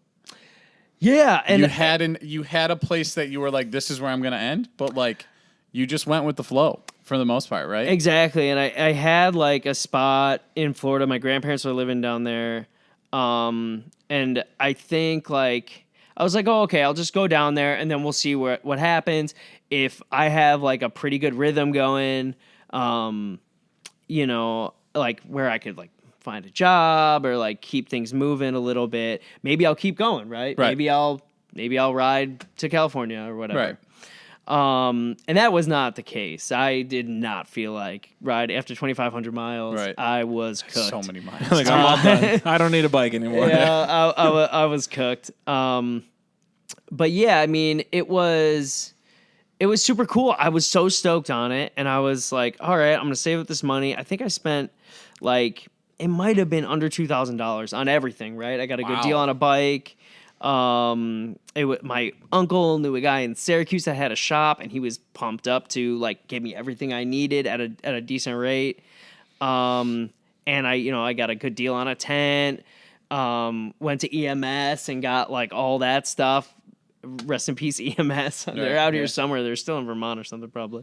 yeah, and You had a place that you were like, this is where I'm gonna end, but like you just went with the flow for the most part, right? exactly. And I had like a spot in Florida. My grandparents were living down there. And I think like I was like, oh, okay, I'll just go down there and then we'll see what happens. If I have like a pretty good rhythm going, like where I could like find a job or like keep things moving a little bit, maybe I'll keep going, right? Maybe I'll ride to California or whatever. Right. And that was not the case. I did not feel like riding after 2,500 miles. Right. I was cooked. So many miles. Like, I'm all done. I don't need a bike anymore. Yeah, I was cooked. But yeah, I mean, it was super cool. I was so stoked on it, and I was like, all right, I'm gonna save up this money. I think I spent like it might have been under $2,000 on everything. Right, I got a good deal on a bike. My uncle knew a guy in Syracuse that had a shop, and he was pumped up to like give me everything I needed at a decent rate. and I got a good deal on a tent. Went to EMS and got like all that stuff. Rest in peace, EMS. They're out here somewhere. They're still in Vermont or something, probably.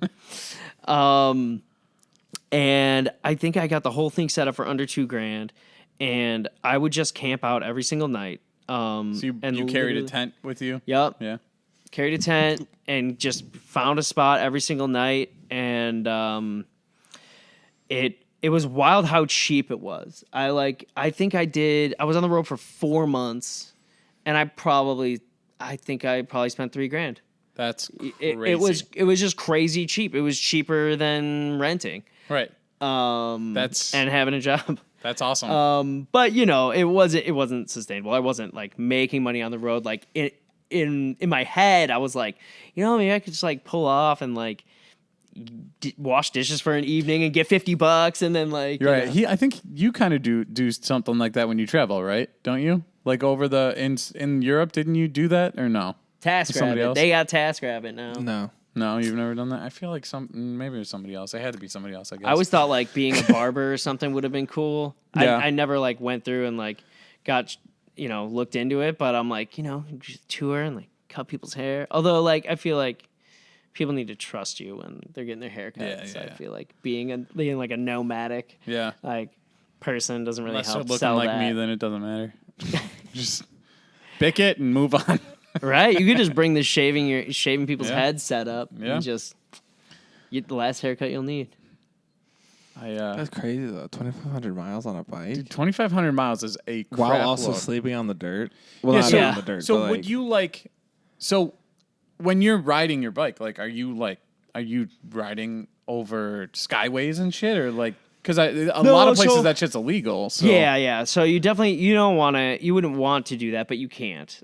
And I think I got the whole thing set up for under $2,000, and I would just camp out every single night. So you carried a tent with you? Yep. Yeah. Carried a tent and just found a spot every single night, and it was wild how cheap it was. I was on the road for 4 months, and I probably spent $3,000. That's crazy. It was just crazy cheap. It was cheaper than renting. Right. And having a job. That's awesome. But it wasn't sustainable. I wasn't like making money on the road. Like in my head, I was like, maybe I could just like pull off and like wash dishes for an evening and get $50, and then like. You're right. I think you kind of do something like that when you travel, right? Don't you? Like over in Europe, didn't you do that or no? TaskRabbit. They got TaskRabbit now. No, you've never done that? I feel like maybe it was somebody else. It had to be somebody else, I guess. I always thought like being a barber or something would have been cool. Yeah. I never like went through and like got, looked into it, but I'm like, just tour and like cut people's hair. Although like I feel like people need to trust you when they're getting their hair cut. Yeah, so yeah. I feel like being like a nomadic like person doesn't really Unless help they're sell looking like that. me, then it doesn't matter. Just pick it and move on. Right? You could just bring the shaving people's Yeah. heads set up Yeah. and just get the last haircut you'll need. That's crazy though. 2,500 miles on a bike. Dude, 2,500 miles is a crap While also load. sleeping on the dirt. Well, Yeah, not so, on the dirt. so but, would like, you like? So when you're riding your bike, like, are you riding over skyways and shit, or like? Because a lot of places that shit's illegal. So. Yeah. So you wouldn't want to do that, but you can't.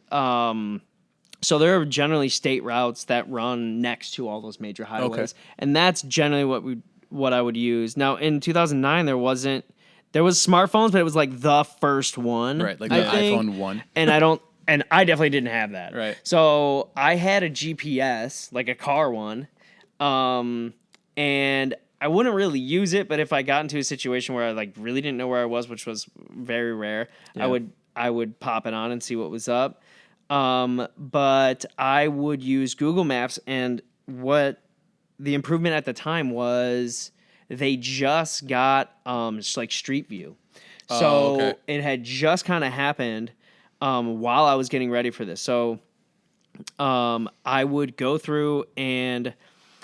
So there are generally state routes that run next to all those major highways, and that's generally what I would use. Now in 2009, there was smartphones, but it was like the first one, Right, like the iPhone 1. and I definitely didn't have that. Right. So I had a GPS, like a car one, and I wouldn't really use it, but if I got into a situation where I like really didn't know where I was, which was very rare, I would pop it on and see what was up. But I would use Google Maps, and what the improvement at the time was they just got just like Street View. So it had just kind of happened while I was getting ready for this. So I would go through and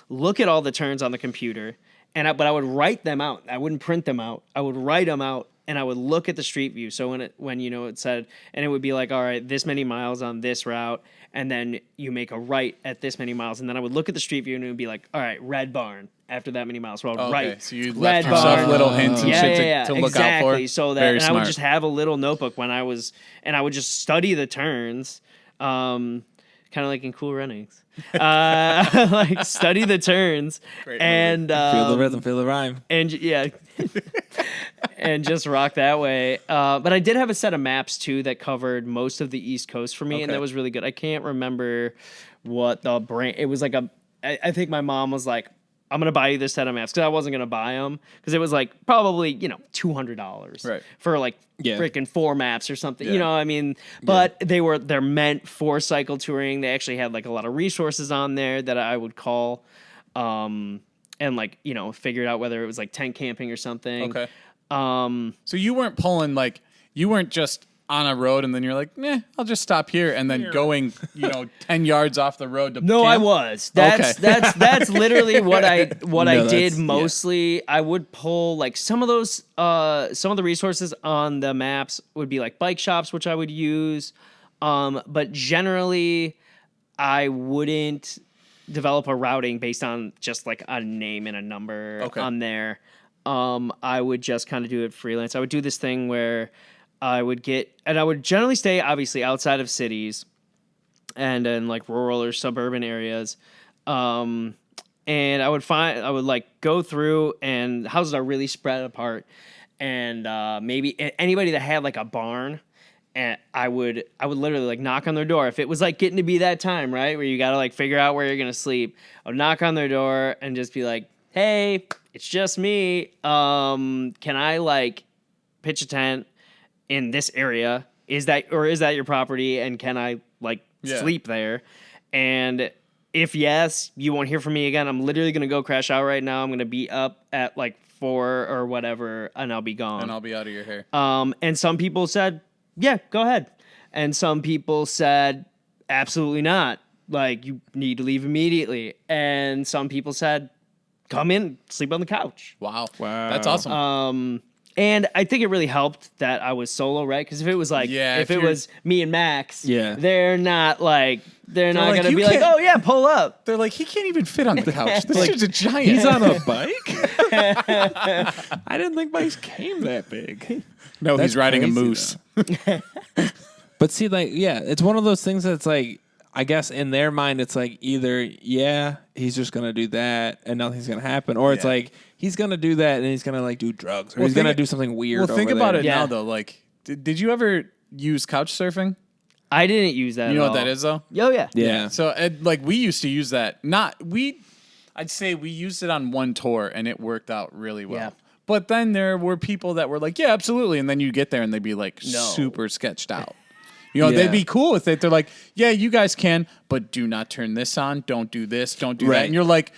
look at all the turns on the computer, but I would write them out. I wouldn't print them out. I would write them out, and I would look at the Street View. So when it said, and it would be like, all right, this many miles on this route, and then you make a right at this many miles, and then I would look at the Street View, and it would be like, all right, Red Barn after that many miles. So I would write. So you Red left yourself Barn. little hints and shit to look exactly. out for. So that, Very and smart. I would just have a little notebook and I would just study the turns, kind of like in Cool Runnings, like study the turns and feel the rhythm, feel the rhyme, and and just rock that way. But I did have a set of maps too that covered most of the East Coast for me, and that was really good. I can't remember what the brand. It was like I think my mom was like, I'm going to buy you this set of maps, because I wasn't going to buy them because it was like probably, $200 for like freaking 4 maps or something, you know what I mean? But they're meant for cycle touring. They actually had like a lot of resources on there that I would call and like, figured out whether it was like tent camping or something. Okay. So you weren't pulling you weren't just on a road and then you're like, I'll just stop here, and then going, 10 yards off the road to No, camp? I was. That's literally what I did mostly. I would pull like some of the resources on the maps would be like bike shops, which I would use. But generally I wouldn't develop a routing based on just like a name and a number on there. I would just kind of do it freelance. I would do this thing where I would generally stay obviously outside of cities and in like rural or suburban areas. And I would like go through, and houses are really spread apart, and maybe anybody that had like a barn, and I would literally like knock on their door if it was like getting to be that time, right, where you got to like figure out where you're going to sleep. I would knock on their door and just be like, "Hey, it's just me. Can I like pitch a tent in this area? Is that your property? And can I sleep there? And if yes, you won't hear from me again. I'm literally going to go crash out right now. I'm going to be up at 4 or whatever, and I'll be gone. And I'll be out of your hair. And some people said, yeah, go ahead. And some people said, absolutely not. You need to leave immediately. And some people said, come in, sleep on the couch. Wow. That's awesome. And I think it really helped that I was solo, right? Because if it was if it was me and Max, they're not they're not going to be like, oh yeah, pull up. They're like, he can't even fit on the couch. This dude's a giant. He's on a bike? I didn't think bikes came that big. No, That's he's riding a crazy, moose. But see, it's one of those things that's I guess in their mind, it's either, he's just going to do that and nothing's going to happen. Or it's he's going to do that and he's going to do drugs. Or he's going to do something weird. Well, think about it Yeah. now, though. Did you ever use couch surfing? I didn't use that. You know at what all. that is, though? Oh yeah. Yeah. So, we used to use that. I'd say we used it on one tour and it worked out really well. Yeah. But then there were people that were like, yeah, absolutely. And then you get there and they'd be super sketched out. They'd be cool with it. They're like, yeah, you guys can, but do not turn this on. Don't do this. Don't do that. And you're like,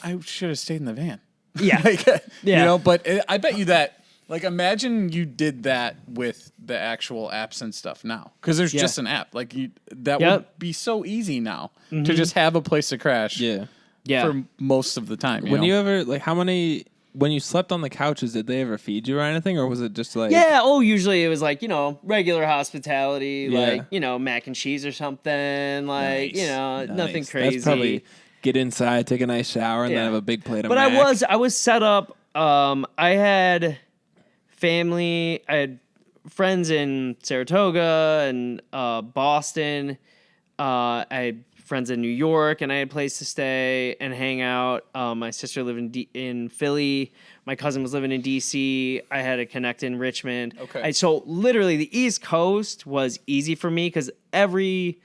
I should have stayed in the van. Yeah. But I bet you that, imagine you did that with the actual apps and stuff now. Because there's just an app. That would be so easy now to just have a place to crash for most of the time. When you ever, when you slept on the couches, did they ever feed you or anything? Or was it just Yeah, usually it was regular hospitality, Yeah. mac and cheese or something, nothing crazy. That's probably get inside, take a nice shower, and then have a big plate of But mac. I was set up. I had family. I had friends in Saratoga and Boston. I had friends in New York, and I had a place to stay and hang out. My sister lived in Philly. My cousin was living in DC. I had a connect in Richmond. Okay. So literally the East Coast was easy for me because every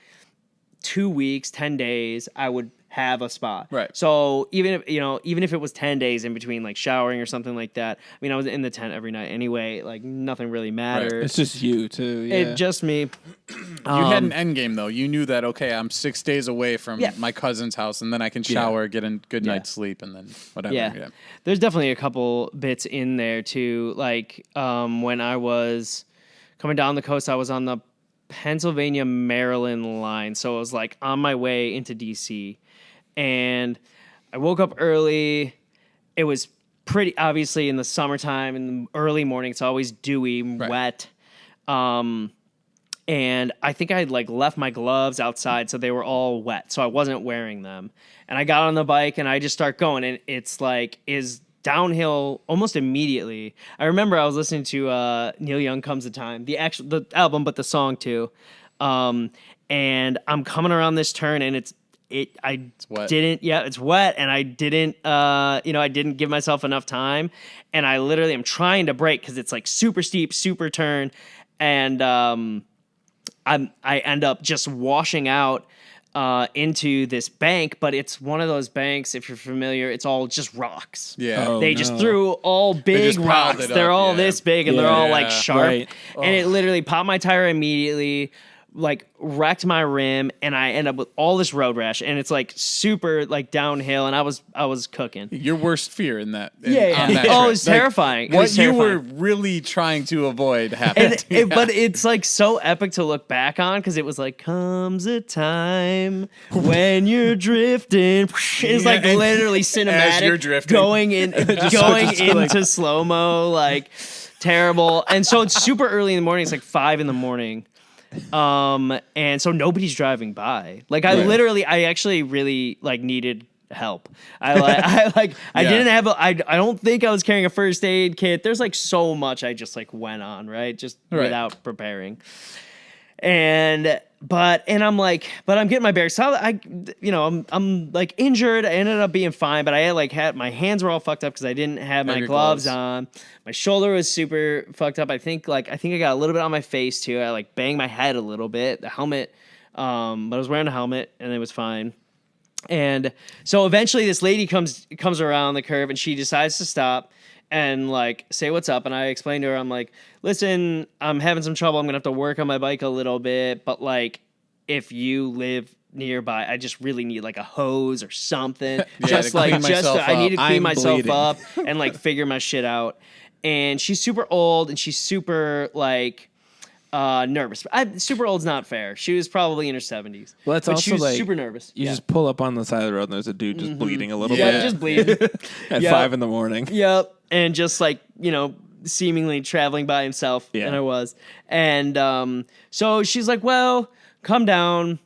2 weeks, 10 days, I would have a spot. Right. So even if it was 10 days in between showering or something like that, I was in the tent every night anyway, nothing really mattered. It's just you too. Yeah. It just me. You had an end game though. You knew that I'm 6 days away from my cousin's house, and then I can shower, get a good night's sleep, and then whatever. Yeah. There's definitely a couple bits in there too. When I was coming down the coast, I was on the Pennsylvania Maryland line, so it was on my way into DC, and I woke up early. It was pretty obviously in the summertime, in the early morning. It's always dewy, wet. And I think I left my gloves outside, so they were all wet. So I wasn't wearing them. And I got on the bike and I just start going, and it's is downhill almost immediately. I remember I was listening to Neil Young Comes a Time, the album, but the song too. And I'm coming around this turn, and it's wet. It's wet, and I didn't give myself enough time, and I literally am trying to brake because it's super steep, super turn, and I end up just washing out into this bank, but it's one of those banks, if you're familiar, it's all just rocks. Yeah. They just threw all big rocks. They're all this big, and they're all sharp. Right. And it literally popped my tire immediately, wrecked my rim, and I end up with all this road rash, and it's super downhill, and I was cooking. Your worst fear in that. On that Oh, trip. it was terrifying. It was What you were terrifying. really trying to avoid happened. But it's so epic to look back on, because it was comes a time when you're drifting. It's and literally as cinematic, you're drifting. going into slow mo, terrible. And so it's super early in the morning. It's 5 in the morning. And so nobody's driving by. I actually really needed help. I didn't have I don't think I was carrying a first aid kit. There's so much I just went on, right? Just without preparing. And I'm I'm getting my bearings. So I'm injured. I ended up being fine, but I had my hands were all fucked up because I didn't have my gloves on. My shoulder was super fucked up. I think I got a little bit on my face too. I banged my head a little bit. The helmet, but I was wearing a helmet and it was fine. And so eventually this lady comes around the curve and she decides to stop and like say what's up. And I explained to her, I'm like, listen, I'm having some trouble. I'm gonna have to work on my bike a little bit, but like if you live nearby, I just really need like a hose or something. I need to clean myself up and like figure my shit out. And she's super old and she's super like nervous. Super old's not fair. She was probably in her 70s. Well, that's but also she was like super nervous. You just pull up on the side of the road and there's a dude just bleeding a little Yeah, bit just bleeding. at Yep. 5 a.m. Yep. And just like, seemingly traveling by himself. Yeah. And I was. And so she's like, well, come down.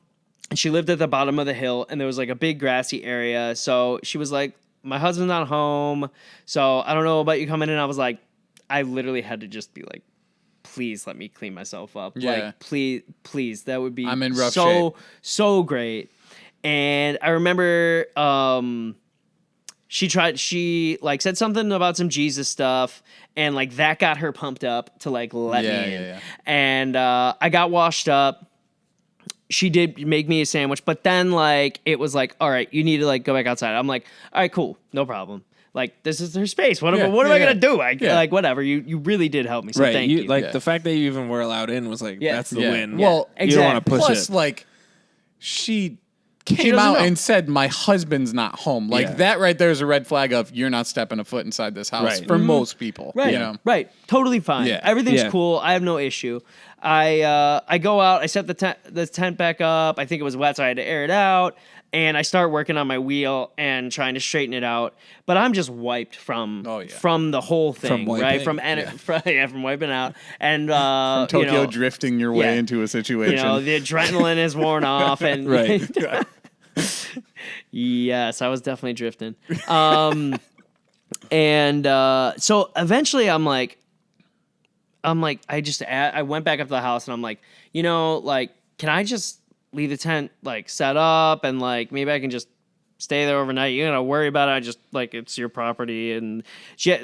And she lived at the bottom of the hill and there was like a big grassy area. So she was like, my husband's not home. So I don't know about you coming in. I was like, I literally had to just be like, please let me clean myself up. Yeah. Like, please. That would be I'm in rough shape. So great. And I remember she like said something about some Jesus stuff and like that got her pumped up to like let me in. Yeah. And I got washed up. She did make me a sandwich, but then like it was like, all right, you need to like go back outside. I'm like, all right, cool, no problem. Like this is her space. What am I gonna do? Like whatever. You really did help me. So Right. thank you. Like the fact that you even were allowed in was like, that's the win. Well, you don't want to push Plus, it. like, she came doesn't out know. and said, my husband's not home. Like, Yeah. that right there is a red flag of you're not stepping a foot inside this house Right. for most people. Right, You know? right, totally fine. Yeah. Everything's Yeah. cool. I have no issue. I go out. I set the tent back up. I think it was wet, so I had to air it out. And I start working on my wheel and trying to straighten it out. But I'm just wiped from the whole thing, wiping? right? From wiping out and Tokyo drifting your way yeah. into a situation. the adrenaline is worn off, and Right. yes, I was definitely drifting. And so eventually I went back up to the house and I'm like, can I just leave the tent like set up and like maybe I can just stay there overnight? You gotta worry about it. I just like it's your property. And she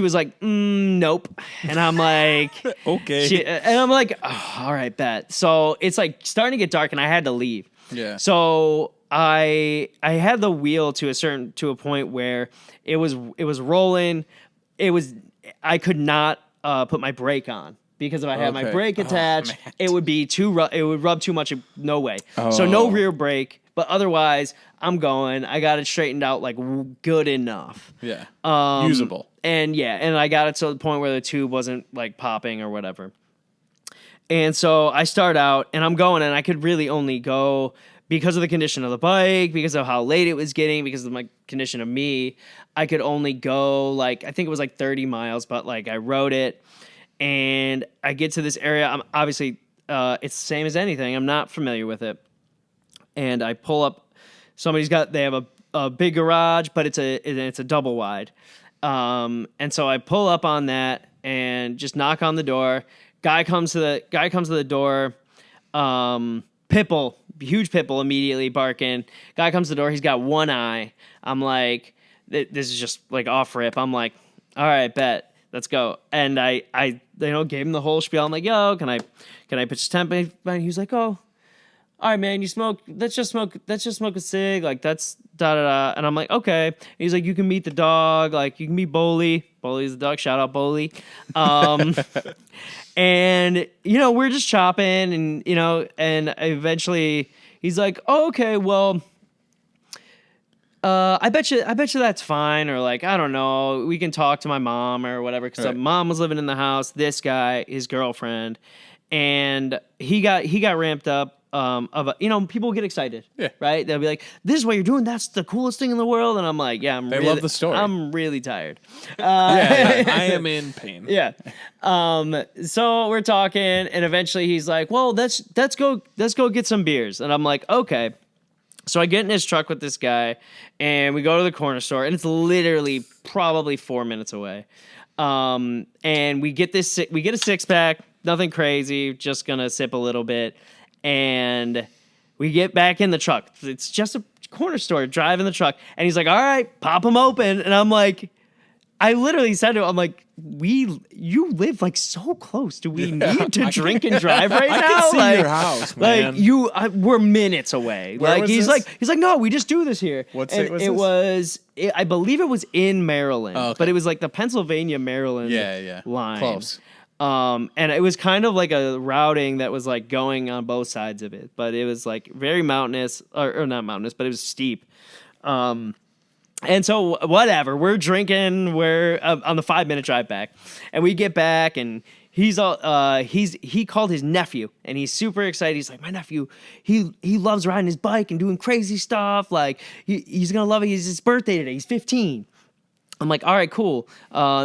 was like, nope. And I'm like, Okay. and I'm like, oh, all right, bet. So it's like starting to get dark and I had to leave. Yeah. So I had the wheel to a point where it was rolling. I could not put my brake on because if I had my Okay. brake attached, it would be it would rub too much. No way. Oh. So no rear brake, but otherwise I'm going. I got it straightened out like good enough. Yeah. Um, Usable. And I got it to the point where the tube wasn't like popping or whatever. And so I start out and I'm going and I could really only go because of the condition of the bike, because of how late it was getting, because of my condition of me. I could only go like, I think it was like 30 miles, but like I rode it and I get to this area. I'm obviously, it's the same as anything. I'm not familiar with it. And I pull up, they have a big garage, but it's a double wide. And so I pull up on that and just knock on the door. Guy comes to the door. Huge Pitbull immediately barking. Guy comes to the door. He's got one eye. I'm like, this is just like off rip. I'm like, all right, bet. Let's go. And I gave him the whole spiel. I'm like, yo, can I pitch temp? And he was like, oh, all right, man, you smoke. Let's just smoke a cig. Like that's da da da. And I'm like, okay. And he's like, you can meet the dog. Like you can meet Boley. Boley's the dog. Shout out Boley. And we're just chopping, and and eventually he's like, oh, okay, well, I bet you that's fine, or like I don't know, we can talk to my mom or whatever, because Right. mom was living in the house. This guy, his girlfriend, and he got ramped up. People get excited, Yeah. right? They'll be like, "This is what you're doing. That's the coolest thing in the world." And I'm like, "Yeah, They love the story. I'm really tired." I am in pain. Yeah. So we're talking, and eventually he's like, "Well, let's go get some beers." And I'm like, "Okay." So I get in his truck with this guy, and we go to the corner store, and it's literally probably 4 minutes away. And we get a 6-pack, nothing crazy, just gonna sip a little bit, and we get back in the truck. It's just a corner store, drive in the truck, and he's like, "All right, pop them open," and I'm like, I literally said to him, I'm like, you live like so close. Do we need to drink and drive right now? I can see like, your house, man. we're minutes away. Where like was he's this? like, no, we just do this here. What And state was it this? was, I believe it was in Maryland, Oh, okay. but it was like the Pennsylvania Maryland Yeah. line. Close. And it was kind of like a routing that was like going on both sides of it, but it was like very mountainous, or not mountainous, but it was steep. And so whatever, we're drinking, we're on the 5-minute drive back, and we get back, and he called his nephew, and he's super excited. He's like, my nephew, he loves riding his bike and doing crazy stuff. Like he's gonna love it. It's his birthday today. He's 15. I'm like, all right, cool.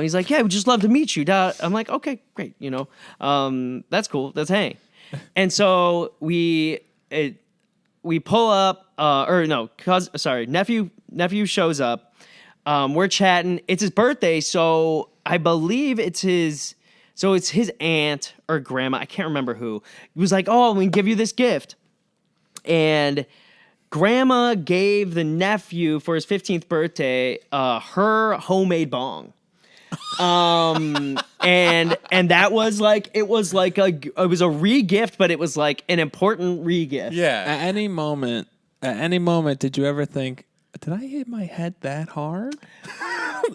He's like, yeah, we'd just love to meet you. I'm like, okay, great. That's cool. Let's hang. And so we pull up, nephew shows up. We're chatting. It's his birthday, so I believe it's his aunt or grandma. I can't remember who. He was like, oh, we can give you this gift. And grandma gave the nephew for his 15th birthday her homemade bong. And that was like it was a re-gift, but it was like an important re-gift. Yeah. At any moment, did you ever think, did I hit my head that hard?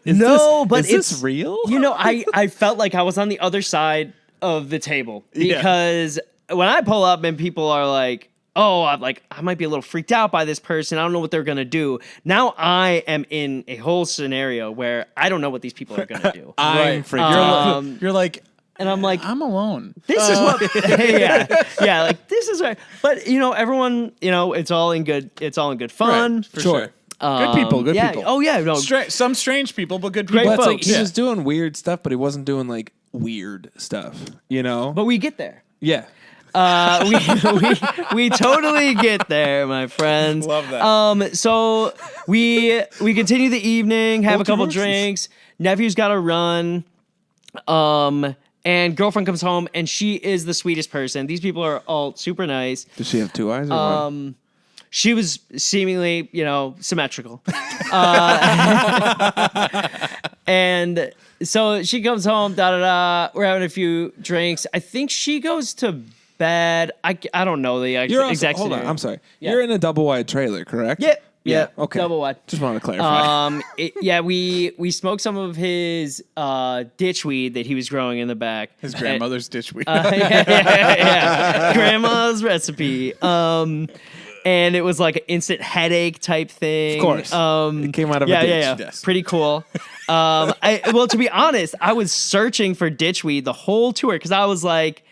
Is this real? I felt like I was on the other side of the table because when I pull up and people are like, oh, I might be a little freaked out by this person. I don't know what they're going to do. Now I am in a whole scenario where I don't know what these people are going to do. I'm freaking You're like, and I'm like, I'm alone. this is what, yeah, like this is right. But everyone, it's all in good fun. Right, for sure. Good people. Oh yeah, no, Some strange people, but good people. Great Well, it's like folks. he was doing weird stuff, but he wasn't doing like weird stuff, but we get there. Yeah. We totally get there, my friends. Love that. So we continue the evening, have a couple drinks. Nephew's got to run. And girlfriend comes home, and she is the sweetest person. These people are all super nice. Does she have 2 eyes? Or one? She was seemingly, symmetrical. And so she comes home, we're having a few drinks. I think she goes to bed. I don't know the exact hold on, scenario. I'm sorry. Yeah. You're in a double wide trailer, correct? Yeah. Okay. Double wide. Just wanted to clarify. We smoked some of his ditchweed that he was growing in the back. His grandmother's ditchweed. Yeah. Grandma's recipe. And it was like an instant headache type thing. Of course. It came out of a ditch. Yeah. Yes. Pretty cool. To be honest, I was searching for ditchweed the whole tour because I was like,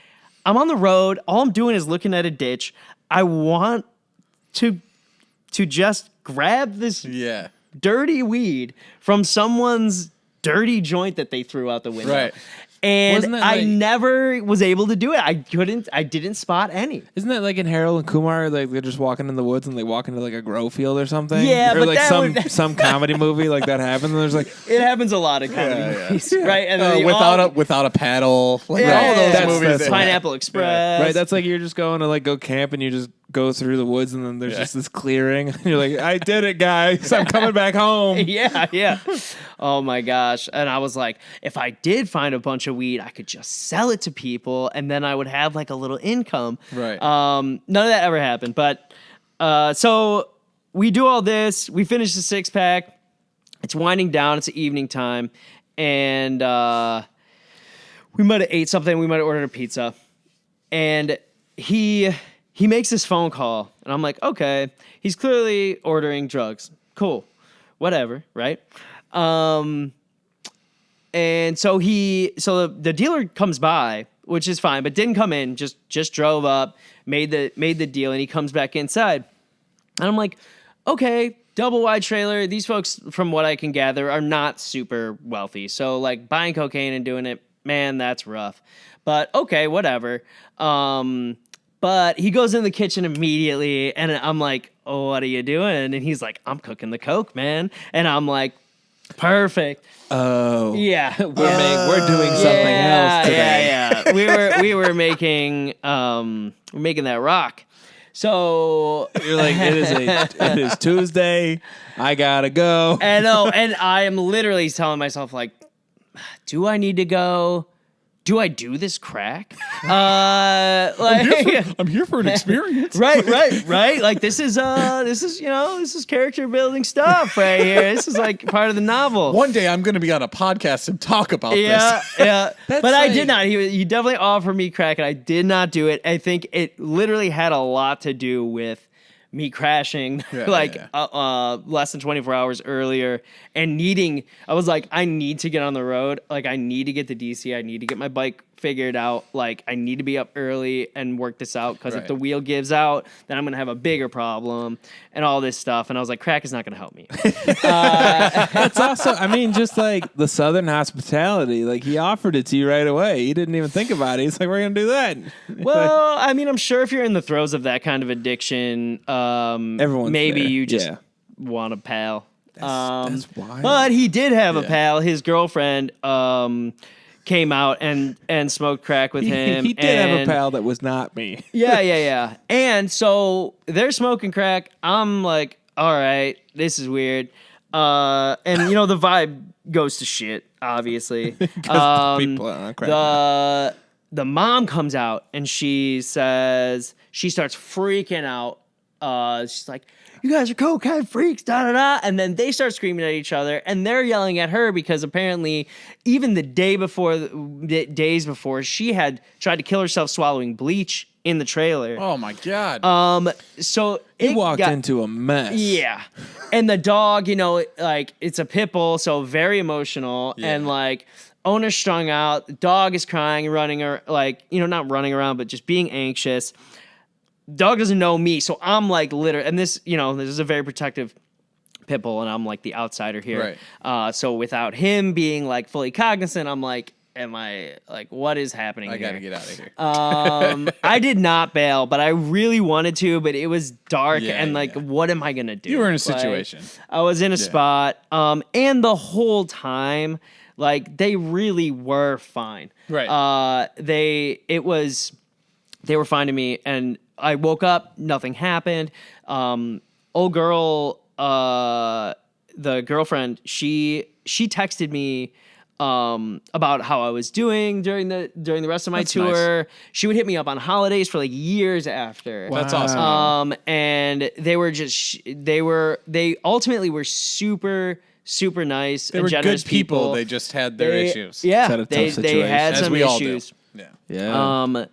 I'm on the road. All I'm doing is looking at a ditch. I want to just grab this dirty weed from someone's dirty joint that they threw out the window. Right. And I never was able to do it. I didn't spot any. Isn't that like in Harold and Kumar? Like they're just walking in the woods and they walk into like a grow field or something? Yeah, or but like that some comedy movie like that happens and there's like It happens a lot in comedy movies, right? And then without a paddle. Like Yeah, all those yeah, movies. that's Pineapple Express. right. That's like you're just going to like go camp and you just go through the woods and then there's just this clearing and you're like, I did it, guys. I'm coming back home. Yeah. Oh my gosh. And I was like, if I did find a bunch of weed, I could just sell it to people and then I would have like a little income. Right. None of that ever happened. But so we do all this. We finish the 6-pack. It's winding down. It's evening time. And we might have ate something. We might have ordered a pizza. And he makes this phone call. And I'm like, okay, he's clearly ordering drugs. Cool. Whatever, right? And so the dealer comes by, which is fine, but didn't come in, just drove up, made the deal, and he comes back inside. And I'm like, okay, double wide trailer. These folks, from what I can gather, are not super wealthy. So like buying cocaine and doing it, man, that's rough. But okay, whatever. But he goes in the kitchen immediately, and I'm like, oh, what are you doing? And he's like, I'm cooking the coke, man. And I'm like, perfect. Oh. Yeah. We're doing something else today. Yeah. We were making that rock. So You're like, it is Tuesday. I gotta go. and I am literally telling myself like, do I need to go? Do I do this crack? I'm here for an experience. Right. Like this is character building stuff right here. This is like part of the novel. One day I'm going to be on a podcast and talk about this. Yeah. But I like- did not. He definitely offered me crack, and I did not do it. I think it literally had a lot to do with me crashing less than 24 hours earlier and I was like, I need to get on the road. Like, I need to get to DC. I need to get my bike figured out. Like, I need to be up early and work this out because if the wheel gives out, then I'm going to have a bigger problem and all this stuff. And I was like, crack is not going to help me. That's also, I mean, just like the Southern hospitality. Like, he offered it to you right away. He didn't even think about it. He's like, we're going to do that. Well, I mean, I'm sure if you're in the throes of that kind of addiction, Everyone's maybe there. you just Yeah. want a pal. That's wild. But he did have a pal. His girlfriend came out and smoked crack with him. He did have a pal that was not me. Yeah. And so they're smoking crack. I'm like, all right, this is weird. And the vibe goes to shit, obviously. People are on crack. The mom comes out and she says, she starts freaking out. She's like, you guys are cocaine freaks, da-da-da. And then they start screaming at each other, and they're yelling at her because apparently even the days before, she had tried to kill herself swallowing bleach in the trailer. Oh, my God. So He it walked got- into a mess. Yeah. And the dog, like, it's a pit bull, so very emotional. Yeah. And, like, owner's strung out. The dog is crying, running, or like, not running around, but just being anxious. Dog doesn't know me, so I'm like literally, and this is a very protective pit bull, and I'm like the outsider here. Right. So without him being like fully cognizant, I'm like, am I like, what is happening? I here? got to get out of here. I did not bail, but I really wanted to, but it was dark, and like, yeah. what am I gonna do? You were in a Like, situation. I was in a spot, and the whole time, like, they really were fine. Right. They were fine to me, and I woke up, nothing happened. Old girl, the girlfriend, she texted me about how I was doing during the rest of my That's tour. Nice. She would hit me up on holidays for like years after. Wow. That's awesome. And they ultimately were super nice They and were generous good people. They just had their issues. Yeah, Had a tough they situation. had As some we all do. issues. Yeah. Yeah.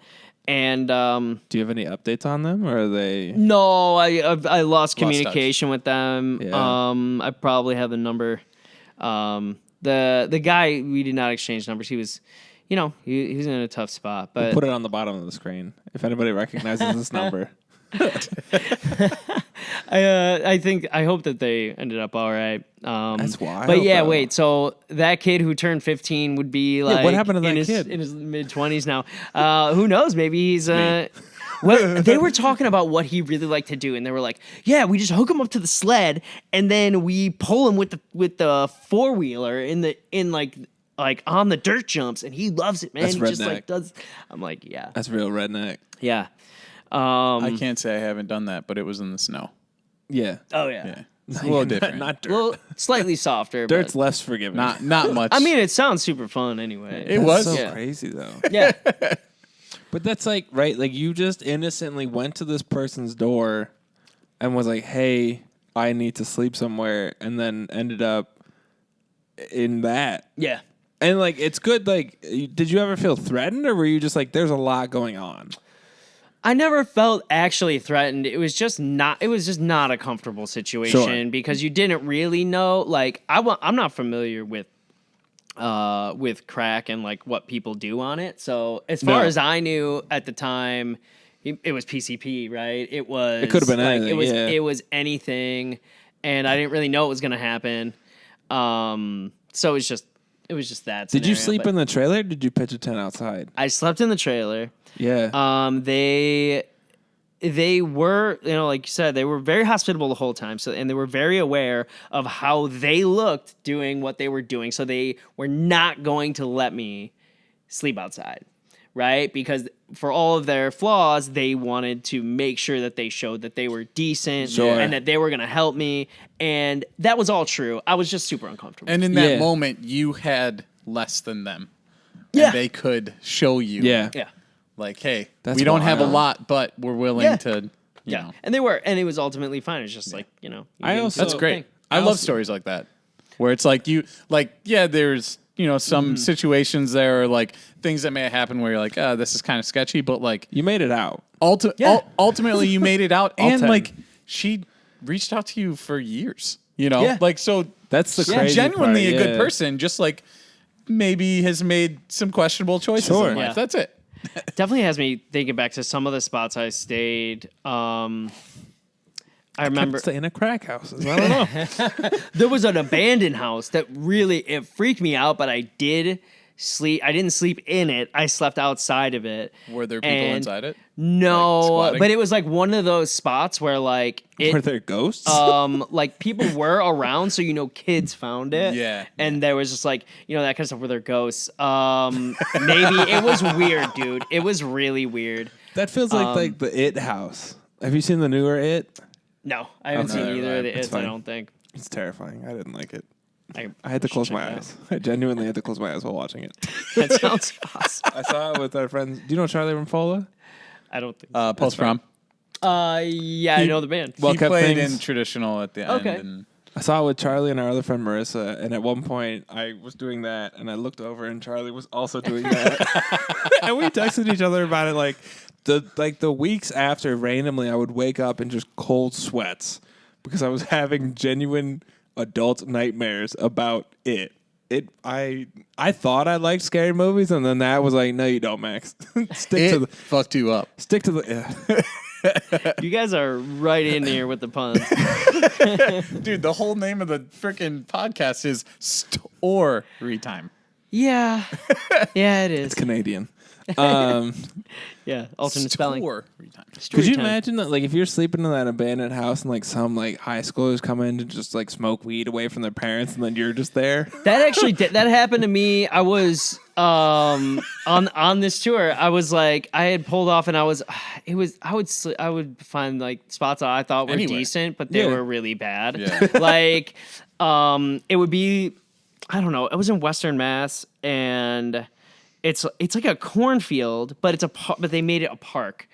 And Do you have any updates on them, or are they? no, I lost communication with them. Yeah. I probably have the number. The guy, we did not exchange numbers. He was, he was in a tough spot. But Put it on the bottom of the screen if anybody recognizes this number. I hope that they ended up all right. That's wild, But yeah, though. wait. So that kid who turned 15 would be like, what happened to in that his, kid? in his mid-20s now? Who knows? Maybe he's. Well, they were talking about what he really liked to do, and they were like, "Yeah, we just hook him up to the sled, and then we pull him with the 4-wheeler in like on the dirt jumps, and he loves it, man. That's He just like redneck. does." I'm like, "Yeah, That's real redneck. yeah." I can't say I haven't done that, but it was in the snow. Yeah. Oh yeah. Yeah. It's a little different. Not dirt. Well, slightly softer. Dirt's but, less forgiving. Not much. I mean, it sounds super fun anyway. It was. so Yeah. crazy though. Yeah. But that's like, right, like you just innocently went to this person's door and was like, hey, I need to sleep somewhere, and then ended up in that. Yeah. And like, it's good. Like, did you ever feel threatened, or were you just like, there's a lot going on? I never felt actually threatened. It was just not a comfortable situation Sure. because you didn't really know. Like, I'm not familiar with crack and like what people do on it. So as far No. as I knew at the time, it was PCP, right? It was. It could have been like, anything, yeah. It was anything, and I didn't really know what was going to happen. So it was just that. Did you scenario, sleep but in the trailer? Or did you pitch a tent outside? I slept in the trailer. Yeah. They were, like you said, they were very hospitable the whole time. So, and they were very aware of how they looked doing what they were doing. So they were not going to let me sleep outside, right? Because for all of their flaws, they wanted to make sure that they showed that they were decent Sure. and that they were going to help me. And that was all true. I was just super uncomfortable. And in that Yeah. moment, you had less than them. Yeah. And they could show you. Yeah. yeah. Like, hey, That's we don't have a wild. lot, but we're willing Yeah. to, you know. And they were. And it was ultimately fine. It's just like, you know. you I get also- into That's the great. thing. I love stories like that, where it's like there's, some situations there or like things that may happen where you're like, this is kind of sketchy, but like You made it out. ultimately you made it out. All And 10. like she reached out to you for years, Yeah. like, so That's the she's crazy genuinely part, a good yeah. person, just like maybe has made some questionable choices Sure. in life. Yeah. That's it. Definitely has me thinking back to some of the spots I stayed. I remember Stay in a crack house. I don't know. there was an abandoned house that really it freaked me out, but I did sleep. I didn't sleep in it. I slept outside of it. Were there people And inside it? No, squatting? but it was like one of those spots where like Were it there ghosts? like people were around, so kids found it. Yeah. And there was just like, that kind of stuff where they're ghosts. Maybe it was weird, dude. It was really weird. that feels like the It house. Have you seen the newer It? No, I haven't Okay. seen either of the It's It's, I fine. don't think. It's terrifying. I didn't like it. I I had to should close check my it out. eyes. I genuinely had to close my eyes while watching it. That sounds awesome. I saw it with our friends. Do you know Charlie Ramfola? I don't think. Post prom. Yeah, I know the band. Well, He kept played things- in traditional at the Okay. end. And I saw it with Charlie and our other friend Marissa, and at one point I was doing that, and I looked over, and Charlie was also doing that, and we texted each other about it like the weeks after. Randomly, I would wake up in just cold sweats because I was having genuine adult nightmares about it. I thought I liked scary movies, and then that was like, no, you don't, Max. it fucked you up. Stick to the. You guys are right in here with the puns. Dude, the whole name of the freaking podcast is Story Time. Yeah. Yeah, it is. Canadian. Yeah, alternate spelling. Story Time. Could you Story time. imagine that, like, if you're sleeping in that abandoned house and like some like high schoolers come in to just like smoke weed away from their parents, and then you're just there? That actually that happened to me. I was on this tour. I was like, I had pulled off, and I would find like spots that I thought were Anywhere. decent, but they Yeah. were really bad. Yeah. Like, it would be, I don't know. It was in Western Mass, and it's like a cornfield, but but they made it a park.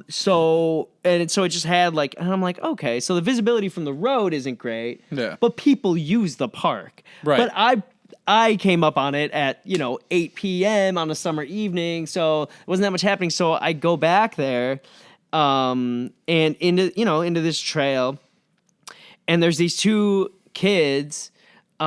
So it just had like, and I'm like, okay, so the visibility from the road isn't great. Yeah. But people use the park. Right. But I came up on it at 8 p.m. on a summer evening, so it wasn't that much happening. So I go back there, and into this trail, and there's these two kids. Who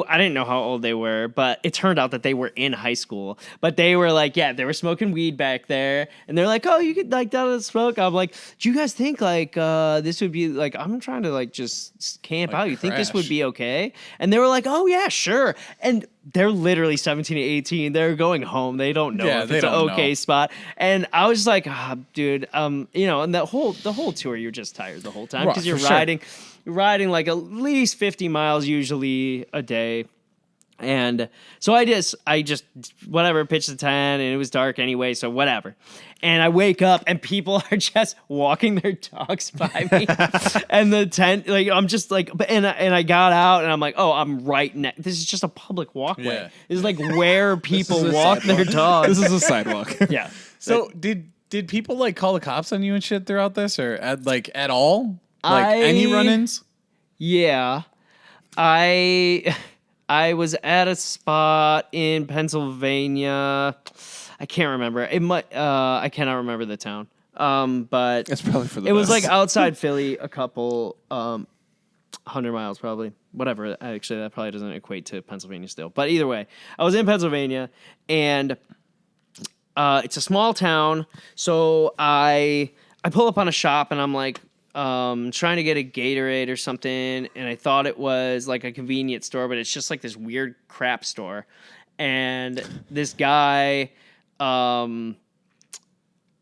I didn't know how old they were, but it turned out that they were in high school. But they were like, they were smoking weed back there, and they're like, "Oh, you could like down the smoke." I'm like, "Do you guys think like this would be like? I'm trying to like just camp Like out. You think this would crash. be okay?" And they were like, "Oh yeah, sure." And they're literally 17 to 18. They're going home. They don't know Yeah, if they it's an don't okay know. spot. And I was just like, dude, and the whole tour, you're just tired the whole time Right, because you're for sure. riding. Riding like at least 50 miles usually a day. And so I just whatever, pitched the tent, and it was dark anyway, so whatever. And I wake up and people are just walking their dogs by me. And the tent, like I'm just like, and I got out and I'm like, oh, I'm right next. This is just a public walkway. Yeah. This is like where people a walk their dogs. This is a sidewalk. Yeah. So did people like call the cops on you and shit throughout this, or at all? Like any run-ins? Yeah. I was at a spot in Pennsylvania. I can't remember. It might I cannot remember the town. But It's probably for the it was best. like outside Philly, a couple 100 miles probably. Whatever. Actually, that probably doesn't equate to Pennsylvania still. But either way, I was in Pennsylvania, and it's a small town. So I pull up on a shop, and I'm like, trying to get a Gatorade or something, and I thought it was like a convenience store, but it's just like this weird crap store. And this guy,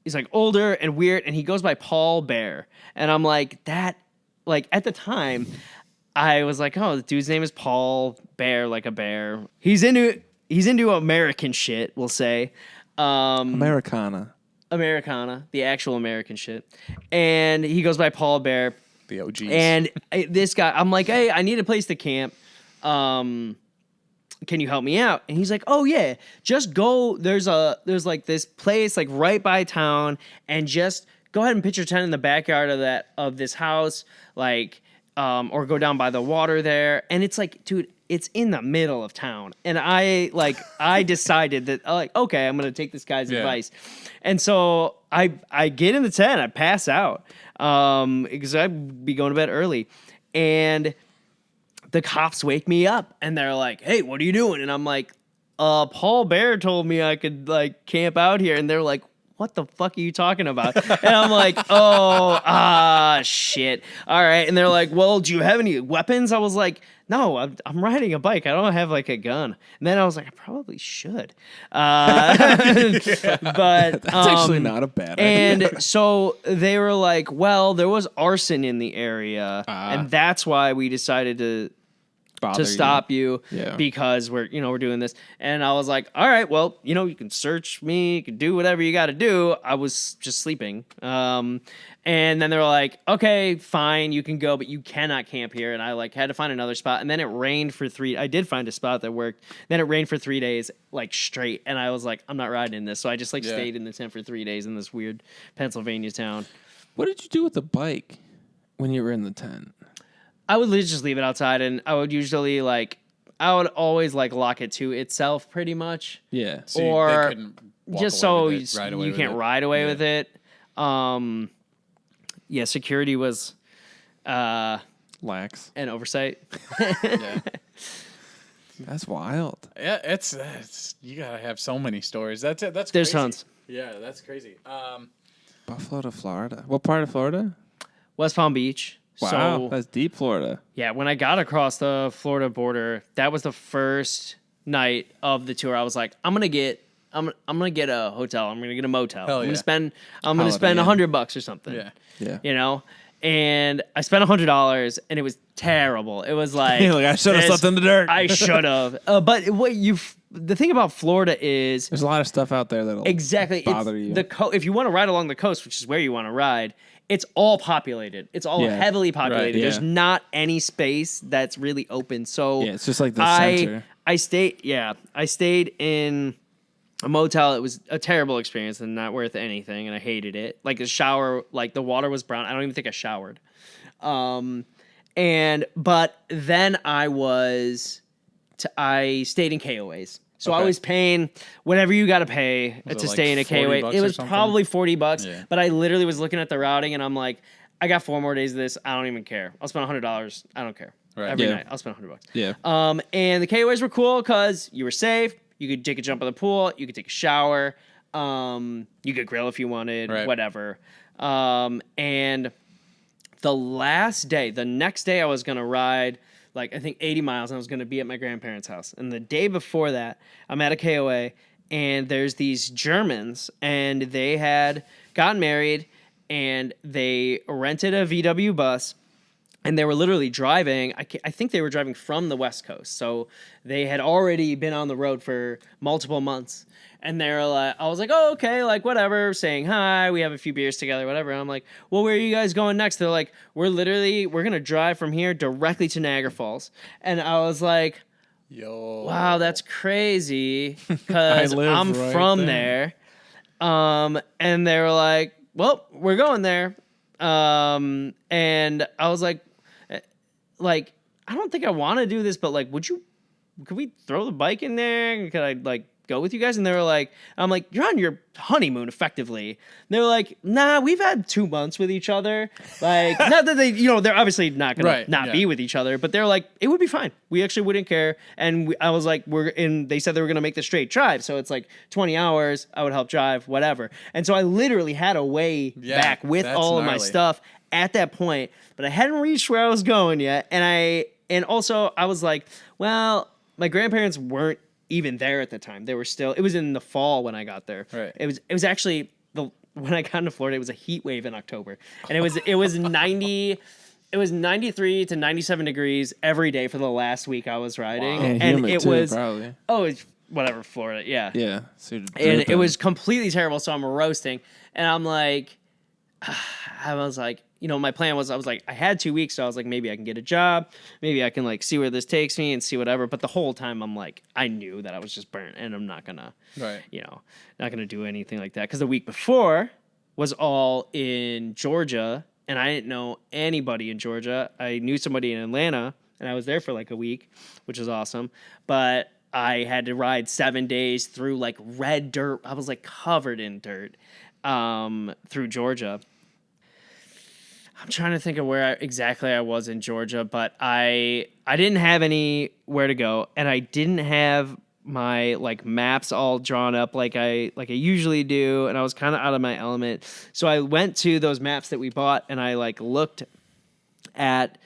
he's like older and weird, and he goes by Paul Bear. And I'm like, that, like at the time, I was like, oh, the dude's name is Paul Bear, like a bear. He's into American shit, we'll say. Americana. Americana, the actual American shit. And he goes by Paul Bear. The OGs. And this guy, I'm like, hey, I need a place to camp. Can you help me out? And he's like, oh yeah, just go. There's like this place like right by town, and just go ahead and pitch your tent in the backyard of this house, like, or go down by the water there. And it's like, dude, it's in the middle of town. And I decided that, like, okay, I'm gonna take this guy's advice. And so I get in the tent, I pass out, because I'd be going to bed early, and the cops wake me up and they're like, hey, what are you doing? And I'm like, Paul Bear told me I could like camp out here. And they're like, what the fuck are you talking about? And I'm like, shit. All right. And they're like, well, do you have any weapons? I was like, no, I'm riding a bike. I don't have like a gun. And then I was like, I probably should. But That's actually not a bad idea. And so they were like, well, there was arson in the area. And that's why we decided to stop you because we're doing this. And I was like, all right, well, you can search me, you can do whatever you got to do. I was just sleeping. And then they were like, okay, fine, you can go, but you cannot camp here. And I like had to find another spot. And then it rained for I did find a spot that worked. Then it rained for 3 days, like straight. And I was like, I'm not riding in this. So I just stayed in the tent for 3 days in this weird Pennsylvania town. What did you do with the bike when you were in the tent? I would just leave it outside, and I would usually always lock it to itself pretty much. Yeah. So or they couldn't walk just away so with it, you can't ride away with it. Security was lax. an oversight. Yeah. That's wild. Yeah, it's you gotta have so many stories. That's it. That's There's crazy. tons. Yeah, that's crazy. Buffalo to Florida. What part of Florida? West Palm Beach. Wow, So, that's deep Florida. yeah, when I got across the Florida border, that was the first night of the tour. I was like, I'm gonna get a hotel. I'm gonna get a motel. Hell I'm yeah. gonna spend Holiday Inn. $100 or something. Yeah. Yeah. And I spent $100, and it was terrible. It was like, I should have slept in the dirt. I should have. But the thing about Florida is There's a lot of stuff out there that'll exactly bother you. If you want to ride along the coast, which is where you want to ride, it's all populated. It's all heavily populated. Right, yeah. There's not any space that's really open. So Yeah, it's just like the center. I stayed in a motel. It was a terrible experience and not worth anything, and I hated it. Like the shower, like the water was brown. I don't even think I showered. But then I stayed in KOAs. So I was paying whatever you got to pay to stay in a KOA. It was probably $40, but I literally was looking at the routing, and I'm like, I got 4 more days of this. I don't even care. I'll spend $100. I don't care. Right. Every night, I'll spend $100. Yeah. And the KOAs were cool because you were safe. You could take a jump in the pool. You could take a shower. You could grill if you wanted. Right. Whatever. And the next day, I was gonna ride I think 80 miles, and I was going to be at my grandparents' house. And the day before that, I'm at a KOA, and there's these Germans, and they had gotten married, and they rented a VW bus, and they were literally driving. I think they were driving from the West Coast, so they had already been on the road for multiple months. And they're like, I was like, oh, okay, like whatever, saying hi, we have a few beers together, whatever. And I'm like, well, where are you guys going next? They're like, we're going to drive from here directly to Niagara Falls. And I was like, Yo. wow, that's crazy because I'm right from there. And they were like, well, we're going there. And I was like, I don't think I want to do this, but could we throw the bike in there? Could I go with you guys? And they were like, I'm like, you're on your honeymoon effectively. And they were like, nah, we've had 2 months with each other. Not that they, they're obviously not going to be with each other, but they're like, it would be fine. We actually wouldn't care. And I was like, they said they were going to make the straight drive. So it's 20 hours. I would help drive, whatever. And so I literally had a way back with all of my stuff at that point, but I hadn't reached where I was going yet. And also I was like, well, my grandparents weren't even there at the time. They were still, it was in the fall when I got there. Right. It was actually when I got into Florida, it was a heat wave in October. And it was 93 to 97 degrees every day for the last week I was riding. Wow. And and humid it too, was probably. oh, it's whatever, Florida. Yeah. Yeah. So And it was completely terrible. So I'm roasting, and I'm like, I was like, my plan was, I had 2 weeks, so I was like, maybe I can get a job, maybe I can like see where this takes me and see whatever. But the whole time I'm like, I knew that I was just burnt, and I'm not gonna, not gonna do anything like that. Because the week before was all in Georgia, and I didn't know anybody in Georgia. I knew somebody in Atlanta, and I was there for like a week, which is awesome. But I had to ride 7 days through like red dirt. I was like covered in dirt through Georgia. I'm trying to think of where exactly I was in Georgia, but I didn't have anywhere to go, and I didn't have my like maps all drawn up like I usually do, and I was kind of out of my element. So I went to those maps that we bought, and I like looked at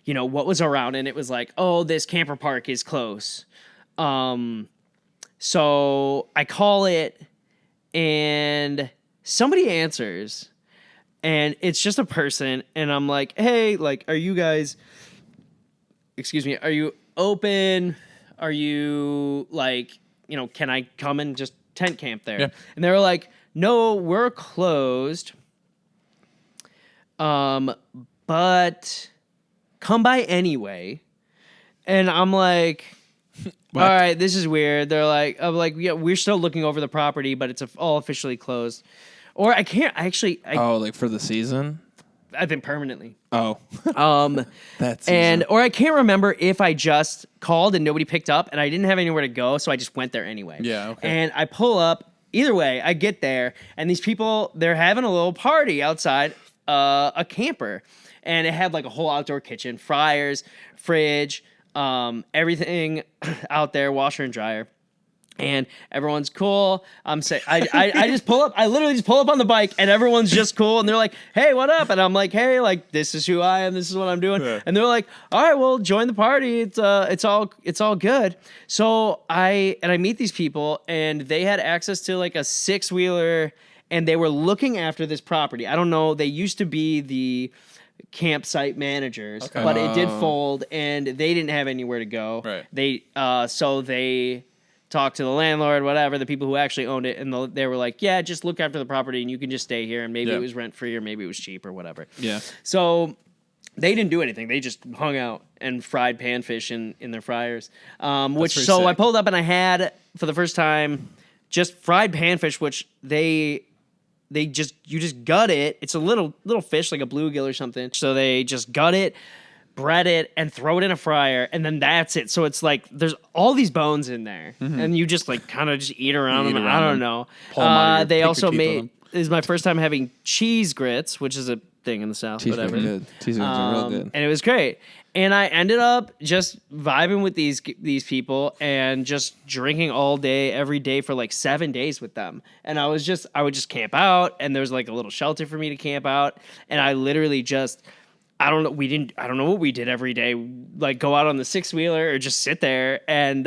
what was around, and it was like, oh, this camper park is close. So I call it, and somebody answers. And it's just a person, and I'm like, hey, like, are you guys, are you open? Are you, like, can I come and just tent camp there? Yeah. And they were like, no, we're closed. But come by anyway. And I'm like, all right, this is weird. I'm like, yeah, we're still looking over the property, but it's all officially closed. Or I can't actually. like for the season? I think permanently. Oh. That's or I can't remember if I just called and nobody picked up and I didn't have anywhere to go, so I just went there anyway. Yeah, okay. And I pull up. Either way, I get there, and these people, they're having a little party outside a camper. And it had like a whole outdoor kitchen, fryers, fridge, everything out there, washer and dryer. And everyone's cool. I'm saying, I just pull up. I literally just pull up on the bike, and everyone's just cool. And they're like, "Hey, what up?" And I'm like, "Hey, like this is who I am. This is what I'm doing." Yeah. And they're like, "All right, well, join the party. It's all good." So I meet these people, and they had access to like a 6-wheeler, and they were looking after this property. I don't know. They used to be the campsite managers, but it did fold, and they didn't have anywhere to go. Right. They talked to the landlord, whatever, the people who actually owned it, and they were like, yeah, just look after the property and you can just stay here, and maybe it was rent-free or maybe it was cheap or whatever. Yeah. So they didn't do anything. They just hung out and fried panfish in their fryers. Sick. I pulled up and I had, for the first time, just fried panfish, which you just gut it. It's a little fish, like a bluegill or something. So they just gut it, bread it, and throw it in a fryer, and then that's it. So it's like there's all these bones in there, and you just like kind of just eat around them. I don't know. They also made. This is my first time having cheese grits, which is a thing in the South. Cheese whatever. grits are good. Cheese grits are real good, and it was great. And I ended up just vibing with these people and just drinking all day, every day for like 7 days with them. And I would just camp out, and there was like a little shelter for me to camp out, and I literally just. I don't know what we did every day, like go out on the 6-wheeler or just sit there. And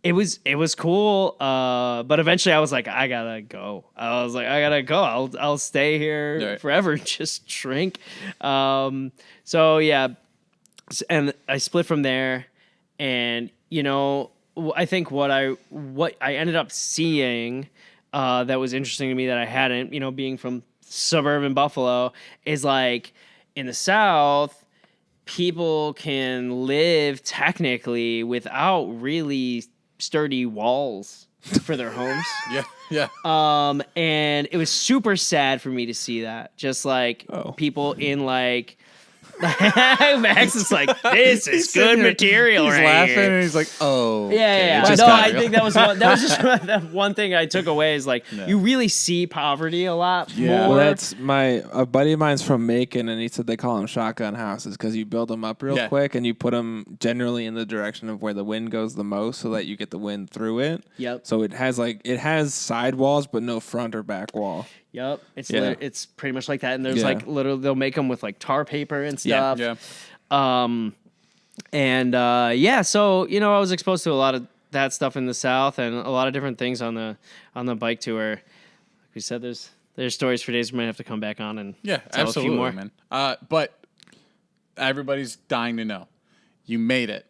it was cool. But eventually I was like, I gotta go. I'll stay here forever, just drink. So yeah. And I split from there. And, I think what I ended up seeing that was interesting to me that I hadn't, being from suburban Buffalo, is like, in the South, people can live technically without really sturdy walls for their homes. Yeah. And it was super sad for me to see that. Just like people in like Max is like, this is good material. He's right laughing here. and he's like, oh. Yeah. Okay. No, I think that was just one thing I took away is like you really see poverty a lot more. Well, that's a buddy of mine's from Macon, and he said they call them shotgun houses because you build them up real quick and you put them generally in the direction of where the wind goes the most, so that you get the wind through it. Yep. So it has side walls but no front or back wall. Yep, it's pretty much like that, and there's like literally they'll make them with like tar paper and stuff. Yeah. So I was exposed to a lot of that stuff in the South and a lot of different things on the bike tour. Like we said, there's stories for days. We might have to come back on and tell absolutely, a few more. man. But everybody's dying to know you made it.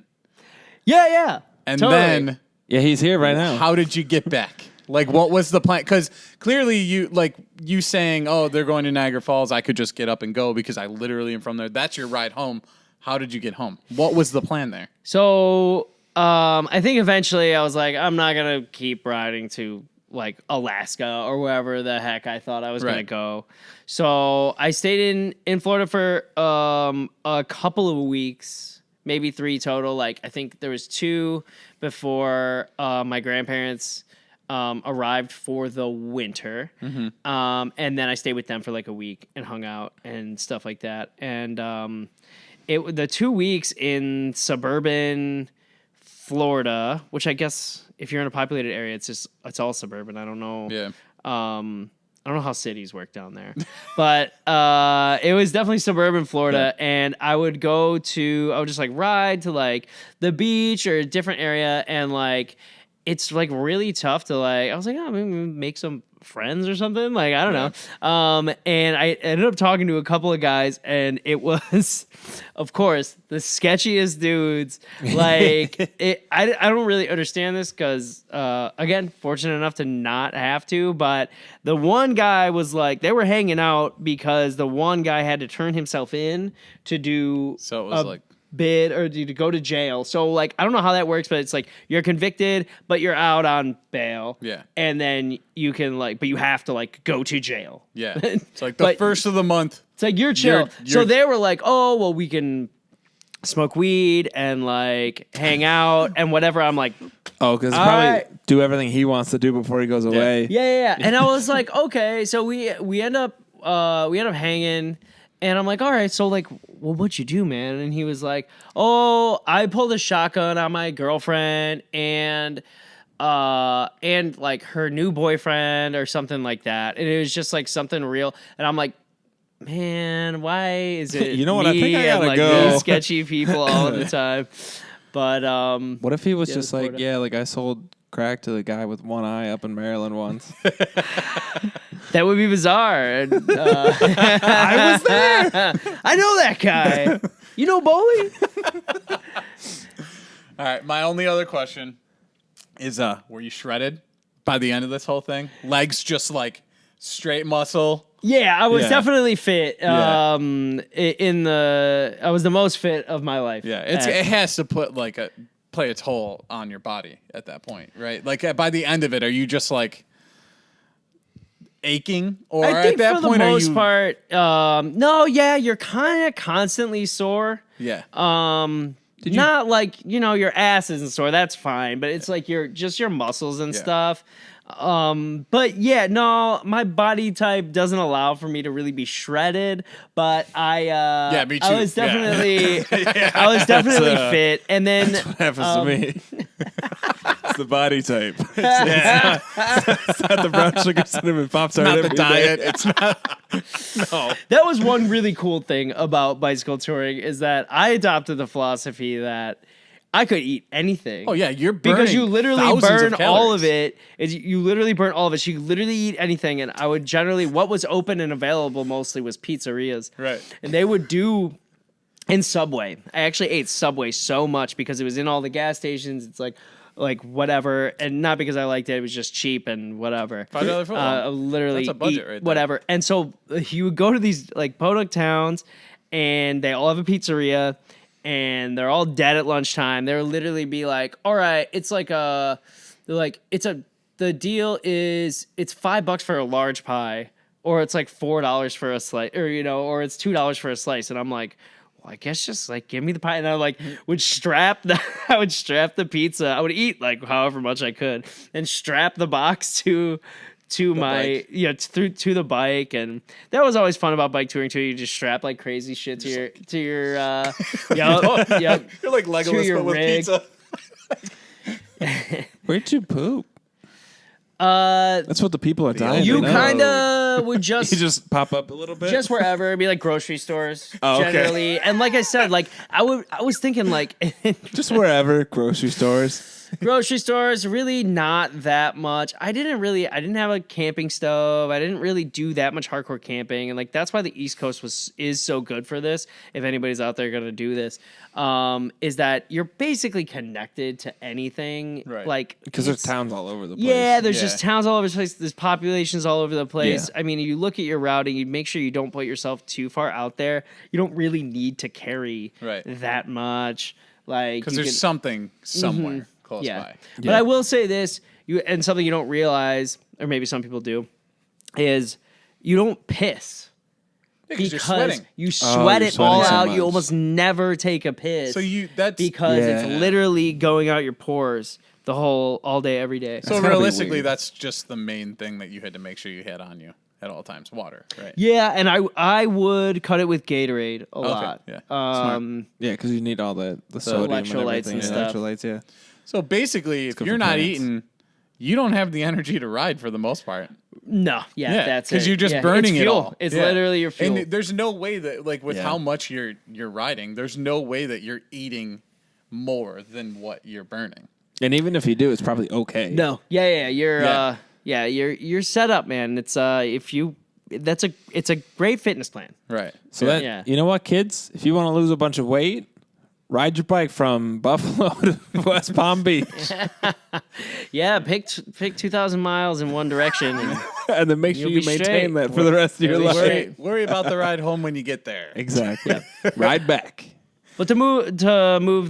Yeah, and totally. then Yeah, he's here right now. How did you get back? Like, what was the plan? Because clearly you saying, oh, they're going to Niagara Falls, I could just get up and go because I literally am from there. That's your ride home. How did you get home? What was the plan there? So I think eventually I was like, I'm not going to keep riding to like Alaska or wherever the heck I thought I was going to go. So I stayed in Florida for a couple of weeks, maybe 3 total. Like I think there was 2 before my grandparents arrived for the winter. And then I stayed with them for like a week and hung out and stuff like that. And the 2 weeks in suburban Florida, which I guess if you're in a populated area, it's all suburban. I don't know. Yeah. I don't know how cities work down there, but it was definitely suburban Florida. Yeah. And I would just like ride to like the beach or a different area. And like, it's like really tough to like, I was like, oh, maybe make some friends or something. Like, I don't know. And I ended up talking to a couple of guys, and it was, of course, the sketchiest dudes. Like, I don't really understand this because, again, fortunate enough to not have to. But the one guy was like, they were hanging out because the one guy had to turn himself in to do. So it was like bid or to go to jail. So like I don't know how that works, but it's like you're convicted, but you're out on bail. Yeah. And then you can like, but you have to like go to jail. Yeah. It's like the first of the month. It's like you're chill. So they were like, oh well, we can smoke weed and like hang out and whatever. I'm like, oh, because probably do everything he wants to do before he goes away. Yeah. And I was like, okay. So we end up hanging. And I'm like, all right, so like, well, what'd you do, man? And he was like, oh, I pulled a shotgun on my girlfriend and like her new boyfriend or something like that. And it was just like something real. And I'm like, man, why is it you know what? I think I gotta like go. these sketchy people all the time? But what if he was just like, yeah, like I sold crack to the guy with one eye up in Maryland once. That would be bizarre. And, I was there. I know that guy. You know Boley? All right. My only other question is, were you shredded by the end of this whole thing? Legs just like straight muscle. Yeah, I was definitely fit. Yeah. I was the most fit of my life. Yeah, it has to play a toll on your body at that point, right? Like by the end of it, are you just like aching, or I think at that for point the most are you? part, no, yeah, you're kind of constantly sore. Yeah. Not like your ass isn't sore. That's fine, but it's like your muscles and stuff. But yeah, no, my body type doesn't allow for me to really be shredded, but Me too. I was definitely, I was definitely fit. And then That's what happens to me. It's the body type. It's not the brown sugar cinnamon pops. Not the diet. It's not. No. That was one really cool thing about bicycle touring is that I adopted the philosophy that I could eat anything. Oh yeah, you're burning because you literally thousands burn of all of calories. it. You literally burn all of it. So you could literally eat anything, and I would generally what was open and available mostly was pizzerias. Right. And they would do in Subway. I actually ate Subway so much because it was in all the gas stations. It's like whatever, and not because I liked it. It was just cheap and whatever. $5 for literally that's a budget eat right there. whatever. And so you would go to these like podunk towns, and they all have a pizzeria. And they're all dead at lunchtime. They'll literally be like, all right, it's like the deal is it's $5 for a large pie, or it's like $4 for a slice, or it's $2 for a slice. And I'm like, well, I guess just like give me the pie. And I would strap the pizza. I would eat like however much I could and strap the box to my bike. To the bike. And that was always fun about bike touring too. You just strap like crazy shit to your yep. You're like Legolas your but with rig. pizza. Where'd you poop? That's what the people are dying. You to know. kind of would You just pop up a little bit. just wherever. It'd be like grocery stores okay. generally. And like I said, like I was thinking like just wherever grocery stores. Grocery stores, really not that much. I didn't have a camping stove. I didn't really do that much hardcore camping. And like, that's why the East Coast is so good for this. If anybody's out there going to do this, is that you're basically connected to anything. Right. Like, because there's towns all over the place. Yeah, there's just towns all over the place. There's populations all over the place. Yeah. I mean, you look at your routing, you make sure you don't put yourself too far out there. You don't really need to carry that much. Like, because there's something somewhere close by. But I will say this, and something you don't realize, or maybe some people do, is you don't piss. Because you're sweating. You sweat it all so out. much. You almost never take a piss. So that's because it's literally going out your pores all day, every day. So realistically, that's just the main thing that you had to make sure you had on you at all times: water, right? Yeah, and I would cut it with Gatorade a lot. Yeah, yeah, because you need all the sodium electrolytes and and stuff. Electrolytes, yeah. So basically, if good you're for not plants. eating, you don't have the energy to ride for the most part. No, that's it. Because you're just Yeah, burning it's it fuel. all. It's literally your fuel. And there's no way that, like, with Yeah. how much you're riding, there's no way that you're eating more than what you're burning. And even if you do, it's probably okay. No, you're set up, man. It's it's a great fitness plan. Right. So that you know what, kids? If you want to lose a bunch of weight, ride your bike from Buffalo to West Palm Beach, Yeah, pick 2,000 miles in one direction. and then make sure You'll you be maintain straight. that for the rest of your You'll be life. straight. Worry about the ride home when you get there. Exactly. Ride back. But to move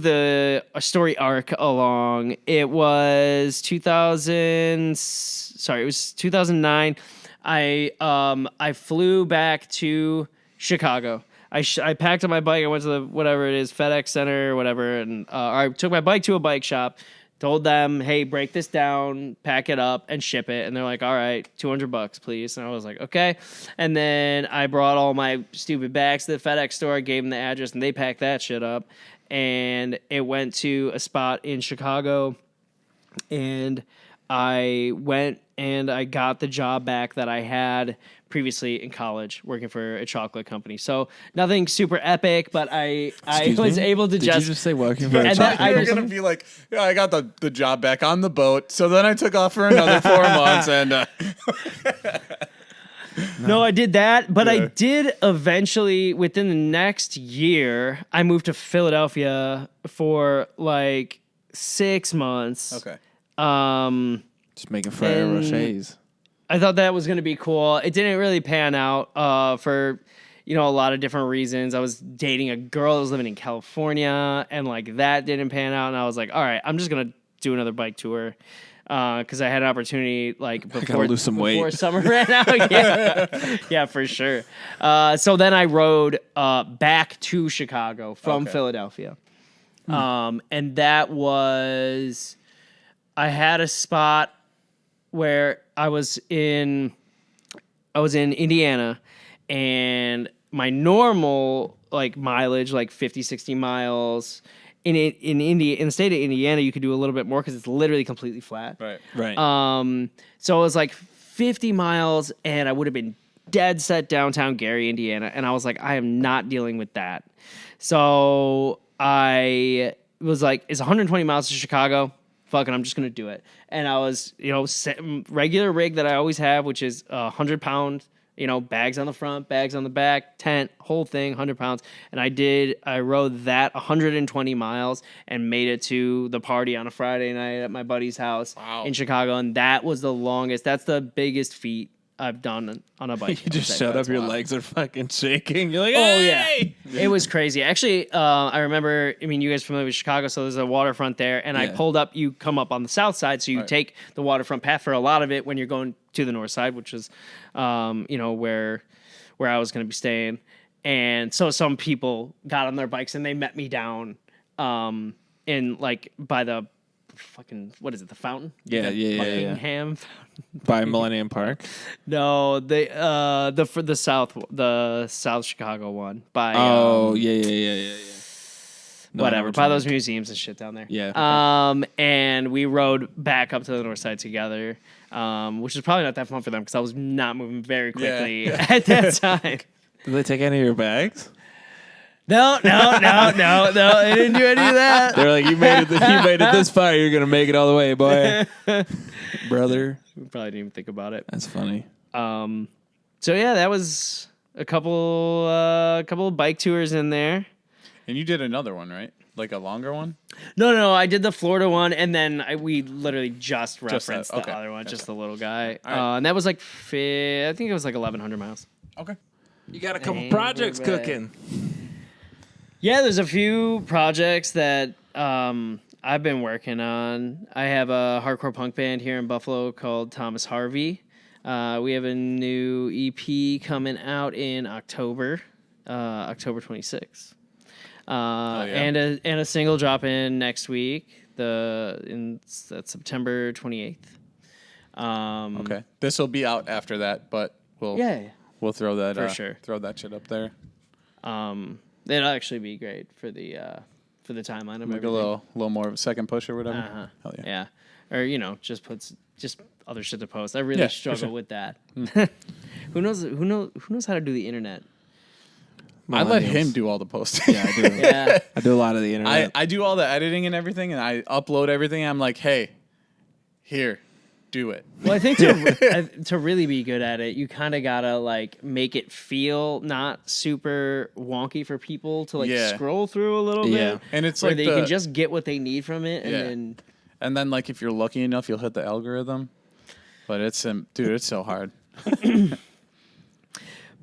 the story arc along, it was 2009. I flew back to Chicago. I packed up my bike. I went to the whatever it is, FedEx Center or whatever, and I took my bike to a bike shop. Told them, hey, break this down, pack it up, and ship it. And they're like, all right, $200, please. And I was like, okay. And then I brought all my stupid bags to the FedEx store, gave them the address, and they packed that shit up. And it went to a spot in Chicago. And I went and I got the job back that I had previously in college working for a chocolate company. So nothing super epic, but I was able to Did you just say working for a And chocolate that- I You're was- going to be like, yeah, I got the job back on the boat. So then I took off for another 4 months. And No, I did that, but I did eventually, within the next year, I moved to Philadelphia for like 6 months. okay. Just making Ferrero And- Rochers. I thought that was going to be cool. It didn't really pan out for, a lot of different reasons. I was dating a girl that was living in California, and like that didn't pan out. And I was like, all right, I'm just going to do another bike tour. Because I had an opportunity like before lose some weight. before summer ran out. Yeah, for sure. So then I rode back to Chicago from Philadelphia, and that was I had a spot where I was in Indiana, and my normal like mileage, like 50, 60 miles. In the state of Indiana, you could do a little bit more because it's literally completely flat. Right. So it was like 50 miles, and I would have been dead set downtown Gary, Indiana, and I was like, I am not dealing with that. So I was like, it's 120 miles to Chicago. Fuck it, I'm just gonna do it. And I was, regular rig that I always have, which is 100-pound, bags on the front, bags on the back, tent, whole thing, 100 pounds. And I rode that 120 miles and made it to the party on a Friday night at my buddy's house in Chicago. And that was the longest. That's the biggest feat I've done on a bike. You just showed up, your legs are fucking shaking. You're like, Oh, hey! yeah. It was crazy. Actually, I remember, you guys are familiar with Chicago, so there's a waterfront there. And I pulled up, you come up on the south side, so you take the waterfront path for a lot of it when you're going to the north side, which is, where I was going to be staying. And so some people got on their bikes and they met me down in, like, by the fucking, what is it, the fountain? Yeah. Buckingham Fountain. By Millennium Park. No, for the South Chicago one by Yeah. No, I know whatever what by you those mean. museums and shit down there. Yeah. And we rode back up to the north side together, which is probably not that fun for them because I was not moving very quickly at that time. Did they take any of your bags? No. I didn't do any of that. They're like, you made it this far. You're gonna make it all the way, boy, brother. We probably didn't even think about it. That's funny. So yeah, that was a couple of bike tours in there. And you did another one, right? Like a longer one? No. I did the Florida one, and then we literally just that, referenced okay. the other one, Gotcha. just the little guy. All right. And that was like, I think it was like 1,100 miles. Okay. You got a couple Dang, projects we're back. cooking. Yeah, there's a few projects that I've been working on. I have a hardcore punk band here in Buffalo called Thomas Harvey. We have a new EP coming out in October 26th. And a single drop in next week. That's September 28th. Okay. This will be out after that, but we'll throw that For sure. Throw that shit up there. It'll actually be great for the timeline of Like everything. a little more of a second push or whatever. Uh-huh. Hell yeah. Yeah. Or just other shit to post. I really Yeah, for struggle sure. with that. Who knows how to do the internet? I let Millennials. him do all the posting. Yeah, I do. Yeah. I do a lot of the internet. I do all the editing and everything, and I upload everything. I'm like, hey, here, do it. Well, I think to really be good at it, you kind of gotta like make it feel not super wonky for people to Yeah. scroll through a little Yeah. bit, And it's where like they the- can just get what they need from it, and Yeah. then And then, like, if you're lucky enough, you'll hit the algorithm. But it's so hard.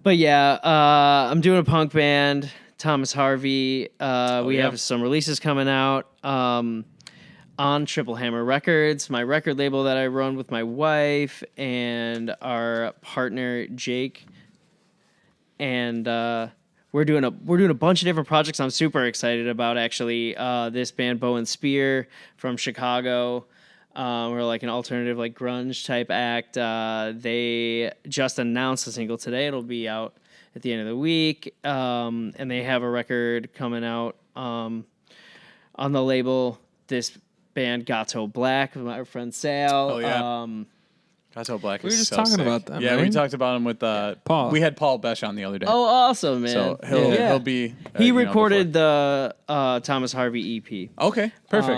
But yeah, I'm doing a punk band, Thomas Harvey. We yeah. have some releases coming out on Triple Hammer Records, my record label that I run with my wife and our partner Jake. And we're doing a bunch of different projects I'm super excited about, actually. This band, Bow and Spear from Chicago. We're like an alternative, like grunge type act. They just announced a single today. It'll be out at the end of the week. And they have a record coming out on the label. This band, Gato Black, with my friend Sal. Oh, yeah. Gato Black We is were just so talking sick. about them, Yeah, we right? talked about him with Paul. We had Paul Besh on the other day. Oh, awesome, man. So Yeah. he'll be. He recorded the Thomas Harvey EP. Okay, perfect.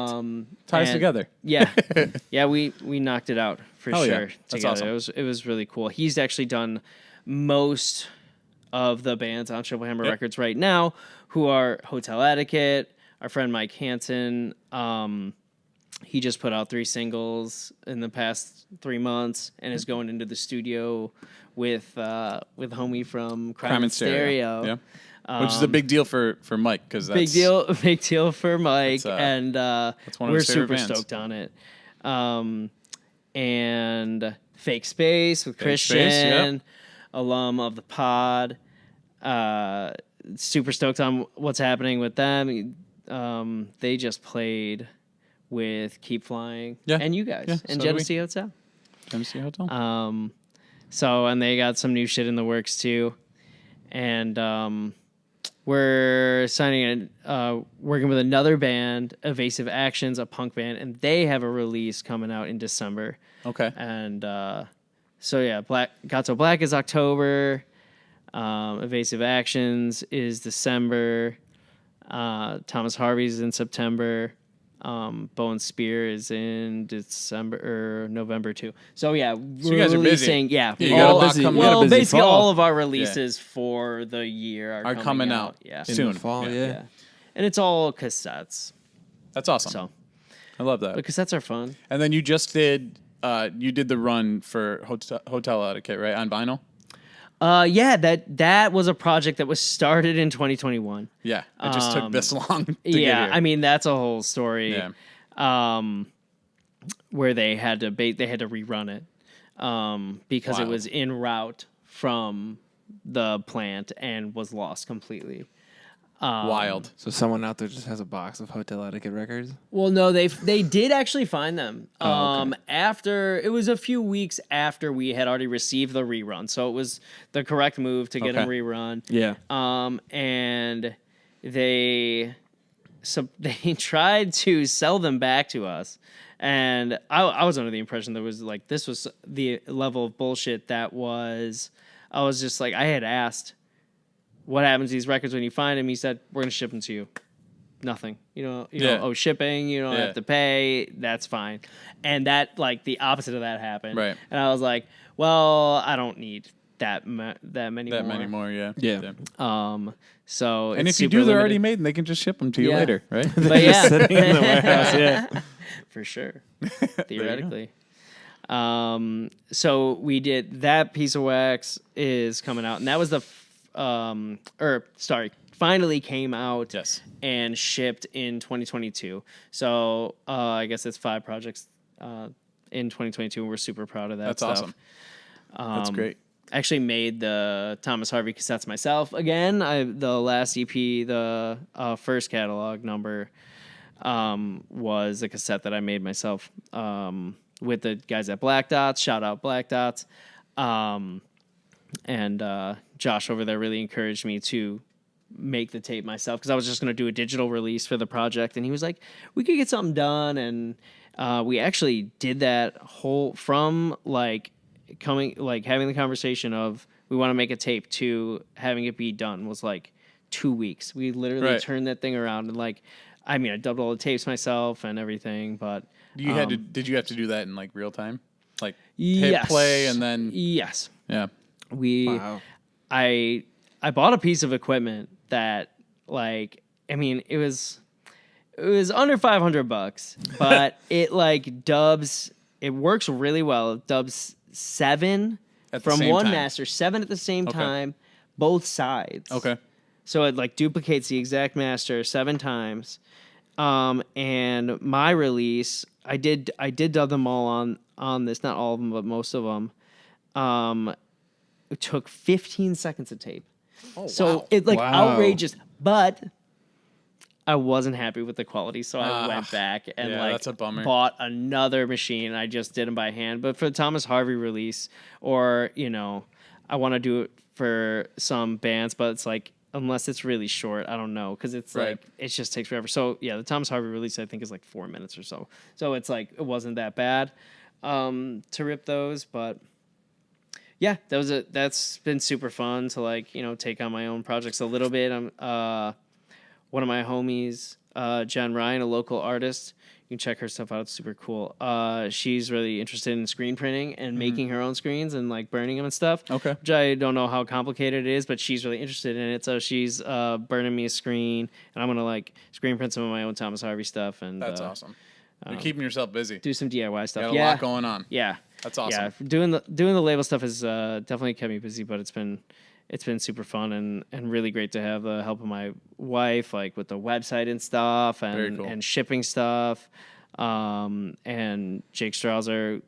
Ties and- together. Yeah, yeah, we knocked it out for Hell yeah. sure That's together. awesome. It was really cool. He's actually done most of the bands on Triple Hammer Yep. Records right now, who are Hotel Etiquette, our friend Mike Hansen. He just put out 3 singles in the past 3 months and is going into the studio with homie from Crime and Stereo. Yeah. Which is a big deal for Mike because that's Big deal for Mike, That's, and one of we're his favorite super bands. stoked on it. And Fake Space with Fake Christian, Space, yeah. alum of the pod. Super stoked on what's happening with them. They just played with Keep Flying, Yeah. and you guys, Yeah, and so did Genesee Hotel. MC Hotel. And they got some new shit in the works too. And we're working with another band, Evasive Actions, a punk band, and they have a release coming out in December. Okay. And Gato Black is October. Evasive Actions is December. Thomas Harvey's in September. Bow and Spear is in December or November too. So yeah, you guys are busy. releasing. Yeah, Yeah, you got a lot busy- coming you got a well, busy basically fall. all of our releases for the year Are coming out. Yeah, in soon. the fall. Yeah. Yeah. and it's all cassettes. That's awesome. So, I love that. but cassettes are fun. And then you just did the run for Hotel Etiquette, right, on vinyl? Yeah, that was a project that was started in 2021. Yeah, it just took this long to get Yeah, here. I mean that's a whole story. Yeah. Where they had to rerun it because it Wow. was en route from the plant and was lost completely. Wild. So someone out there just has a box of Hotel Etiquette records. Well, no, they did actually find them. okay. After it was a few weeks after we had already received the rerun, so it was the correct move to get them Okay. rerun. Yeah. And they tried to sell them back to us, and I was under the impression that was like this was the level of bullshit that was. I was just like I had asked what happens to these records when you find them? He said, we're going to ship them to you. Nothing. Shipping, you don't have to pay. That's fine. And that, like, the opposite of that happened. Right. And I was like, well, I don't need that many more. Many more, yeah. So and it's if you super do, they're already limited. made, and they can just ship them to you later, right? But yeah, Sitting in the warehouse, yeah. for sure, theoretically. So we did that piece of wax is coming out, and that was finally came out and shipped in 2022. So I guess it's 5 projects in 2022, and we're super proud of that. That's stuff. awesome. That's great. I actually made the Thomas Harvey cassettes myself again. The last EP, the first catalog number, was a cassette that I made myself with the guys at Black Dots. Shout out Black Dots. And Josh over there really encouraged me to make the tape myself because I was just going to do a digital release for the project. And he was like, we could get something done. And we actually did that from having the conversation of we want to make a tape to having it be done was like 2 weeks. We literally turned that thing around and I dubbed all the tapes myself and everything, but did you have to do that in like real time? Like yes. hit play and then yes. Yeah. I bought a piece of equipment that it was under $500, but it dubs, it works really well. It dubs 7 from one master, 7 at the same time, both sides. Okay. So it duplicates the exact master 7 times. And my release, I did dub them all on this, not all of them, but most of them. It took 15 seconds of tape. Oh, so wow. it's outrageous, but I wasn't happy with the quality, so I went back and that's a bummer. bought another machine. I just did them by hand. But for the Thomas Harvey release, or I want to do it for some bands, but it's unless it's really short, I don't know, because it's it just takes forever. So yeah, the Thomas Harvey release I think is 4 minutes or so. So it's it wasn't that bad to rip those, but yeah, that's been super fun to take on my own projects a little bit. I'm one of my homies, Jen Ryan, a local artist. You can check her stuff out. It's super cool. She's really interested in screen printing and making her own screens and burning them and stuff. Okay. Which I don't know how complicated it is, but she's really interested in it. So she's burning me a screen, and I'm gonna screen print some of my own Thomas Harvey stuff. And that's awesome. You're keeping yourself busy. Do some DIY stuff. Got a lot going on. Yeah. That's awesome. Yeah. Doing the label stuff has definitely kept me busy, but it's been super fun and really great to have the help of my wife, with the website and stuff and shipping stuff. And Jake Strauser,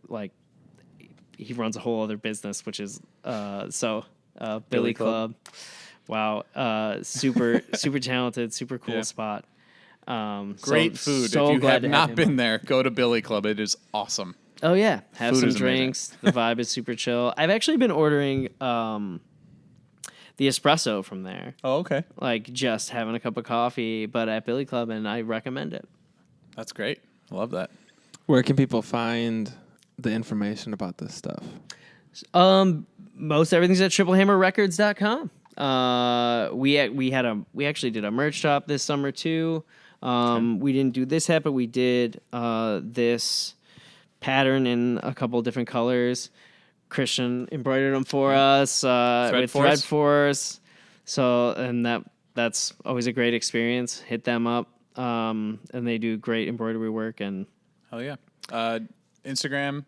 he runs a whole other business, which is Billy Club. Wow. Super talented, super cool spot. Great food. So if you have not been there, go to Billy Club. It is awesome. Oh yeah. Have Food some drinks. The vibe is super chill. I've actually been ordering, the espresso from there. Oh, okay. Just having a cup of coffee, but at Billy Club, and I recommend it. That's great. I love that. Where can people find the information about this stuff? Most everything's at triplehammerrecords.com. We actually did a merch shop this summer too. We didn't do this hat, but we did this pattern in a couple of different colors. Christian embroidered them for us with Thread Force. So, and that's always a great experience. Hit them up. And they do great embroidery work. And hell yeah. Instagram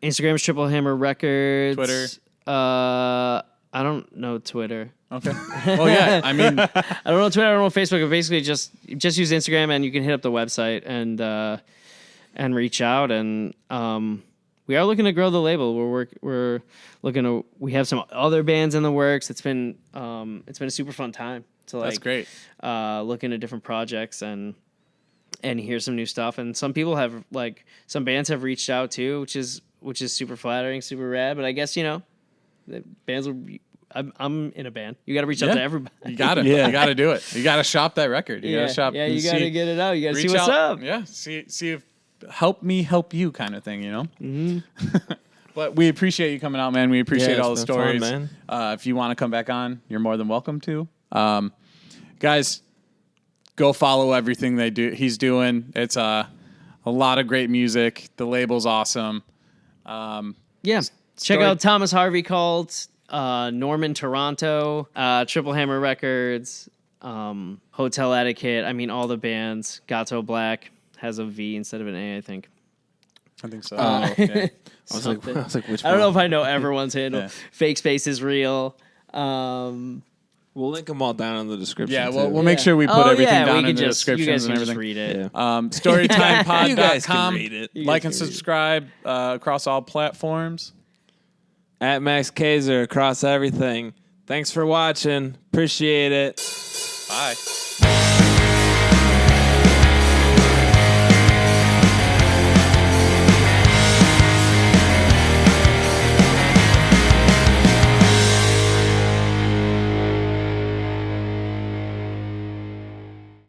is Triple Hammer Records. Twitter. I don't know Twitter. Okay. Well, yeah. I don't know Twitter. I don't know Facebook. But basically, just use Instagram, and you can hit up the website and reach out. And we are looking to grow the label. We're looking to. We have some other bands in the works. It's been a super fun time. So that's great. Look into different projects and hear some new stuff. And some people have some bands have reached out too, which is super flattering, super rad. But I guess the bands will. I'm in a band. You got to reach out to everybody. You got to. You got to do it. You got to shop that record. You got to shop. Yeah, you got to get it out. You got to see what's up. Yeah. See if help me help you kind of thing. Mm-hmm. But we appreciate you coming out, man. We appreciate all the it's been fun, stories. man. If you want to come back on, you're more than welcome to. Guys, go follow everything he's doing. It's a lot of great music. The label's awesome. Yeah. Check out Thomas Harvey Cult, Norman Toronto, Triple Hammer Records, Hotel Etiquette. I mean, all the bands. Gato Black has a V instead of an A, I think. I think so. I was like, which I don't know one? if I know everyone's handle. Yeah. Fake Space is real. We'll link them all down in the description. Yeah, too. we'll make sure we put everything down in the You descriptions guys and can just everything. read it. Yeah. Storytimepod.com. You guys can read it. Like and subscribe across all platforms. At Max Kaiser across everything. Thanks for watching. Appreciate it. Bye.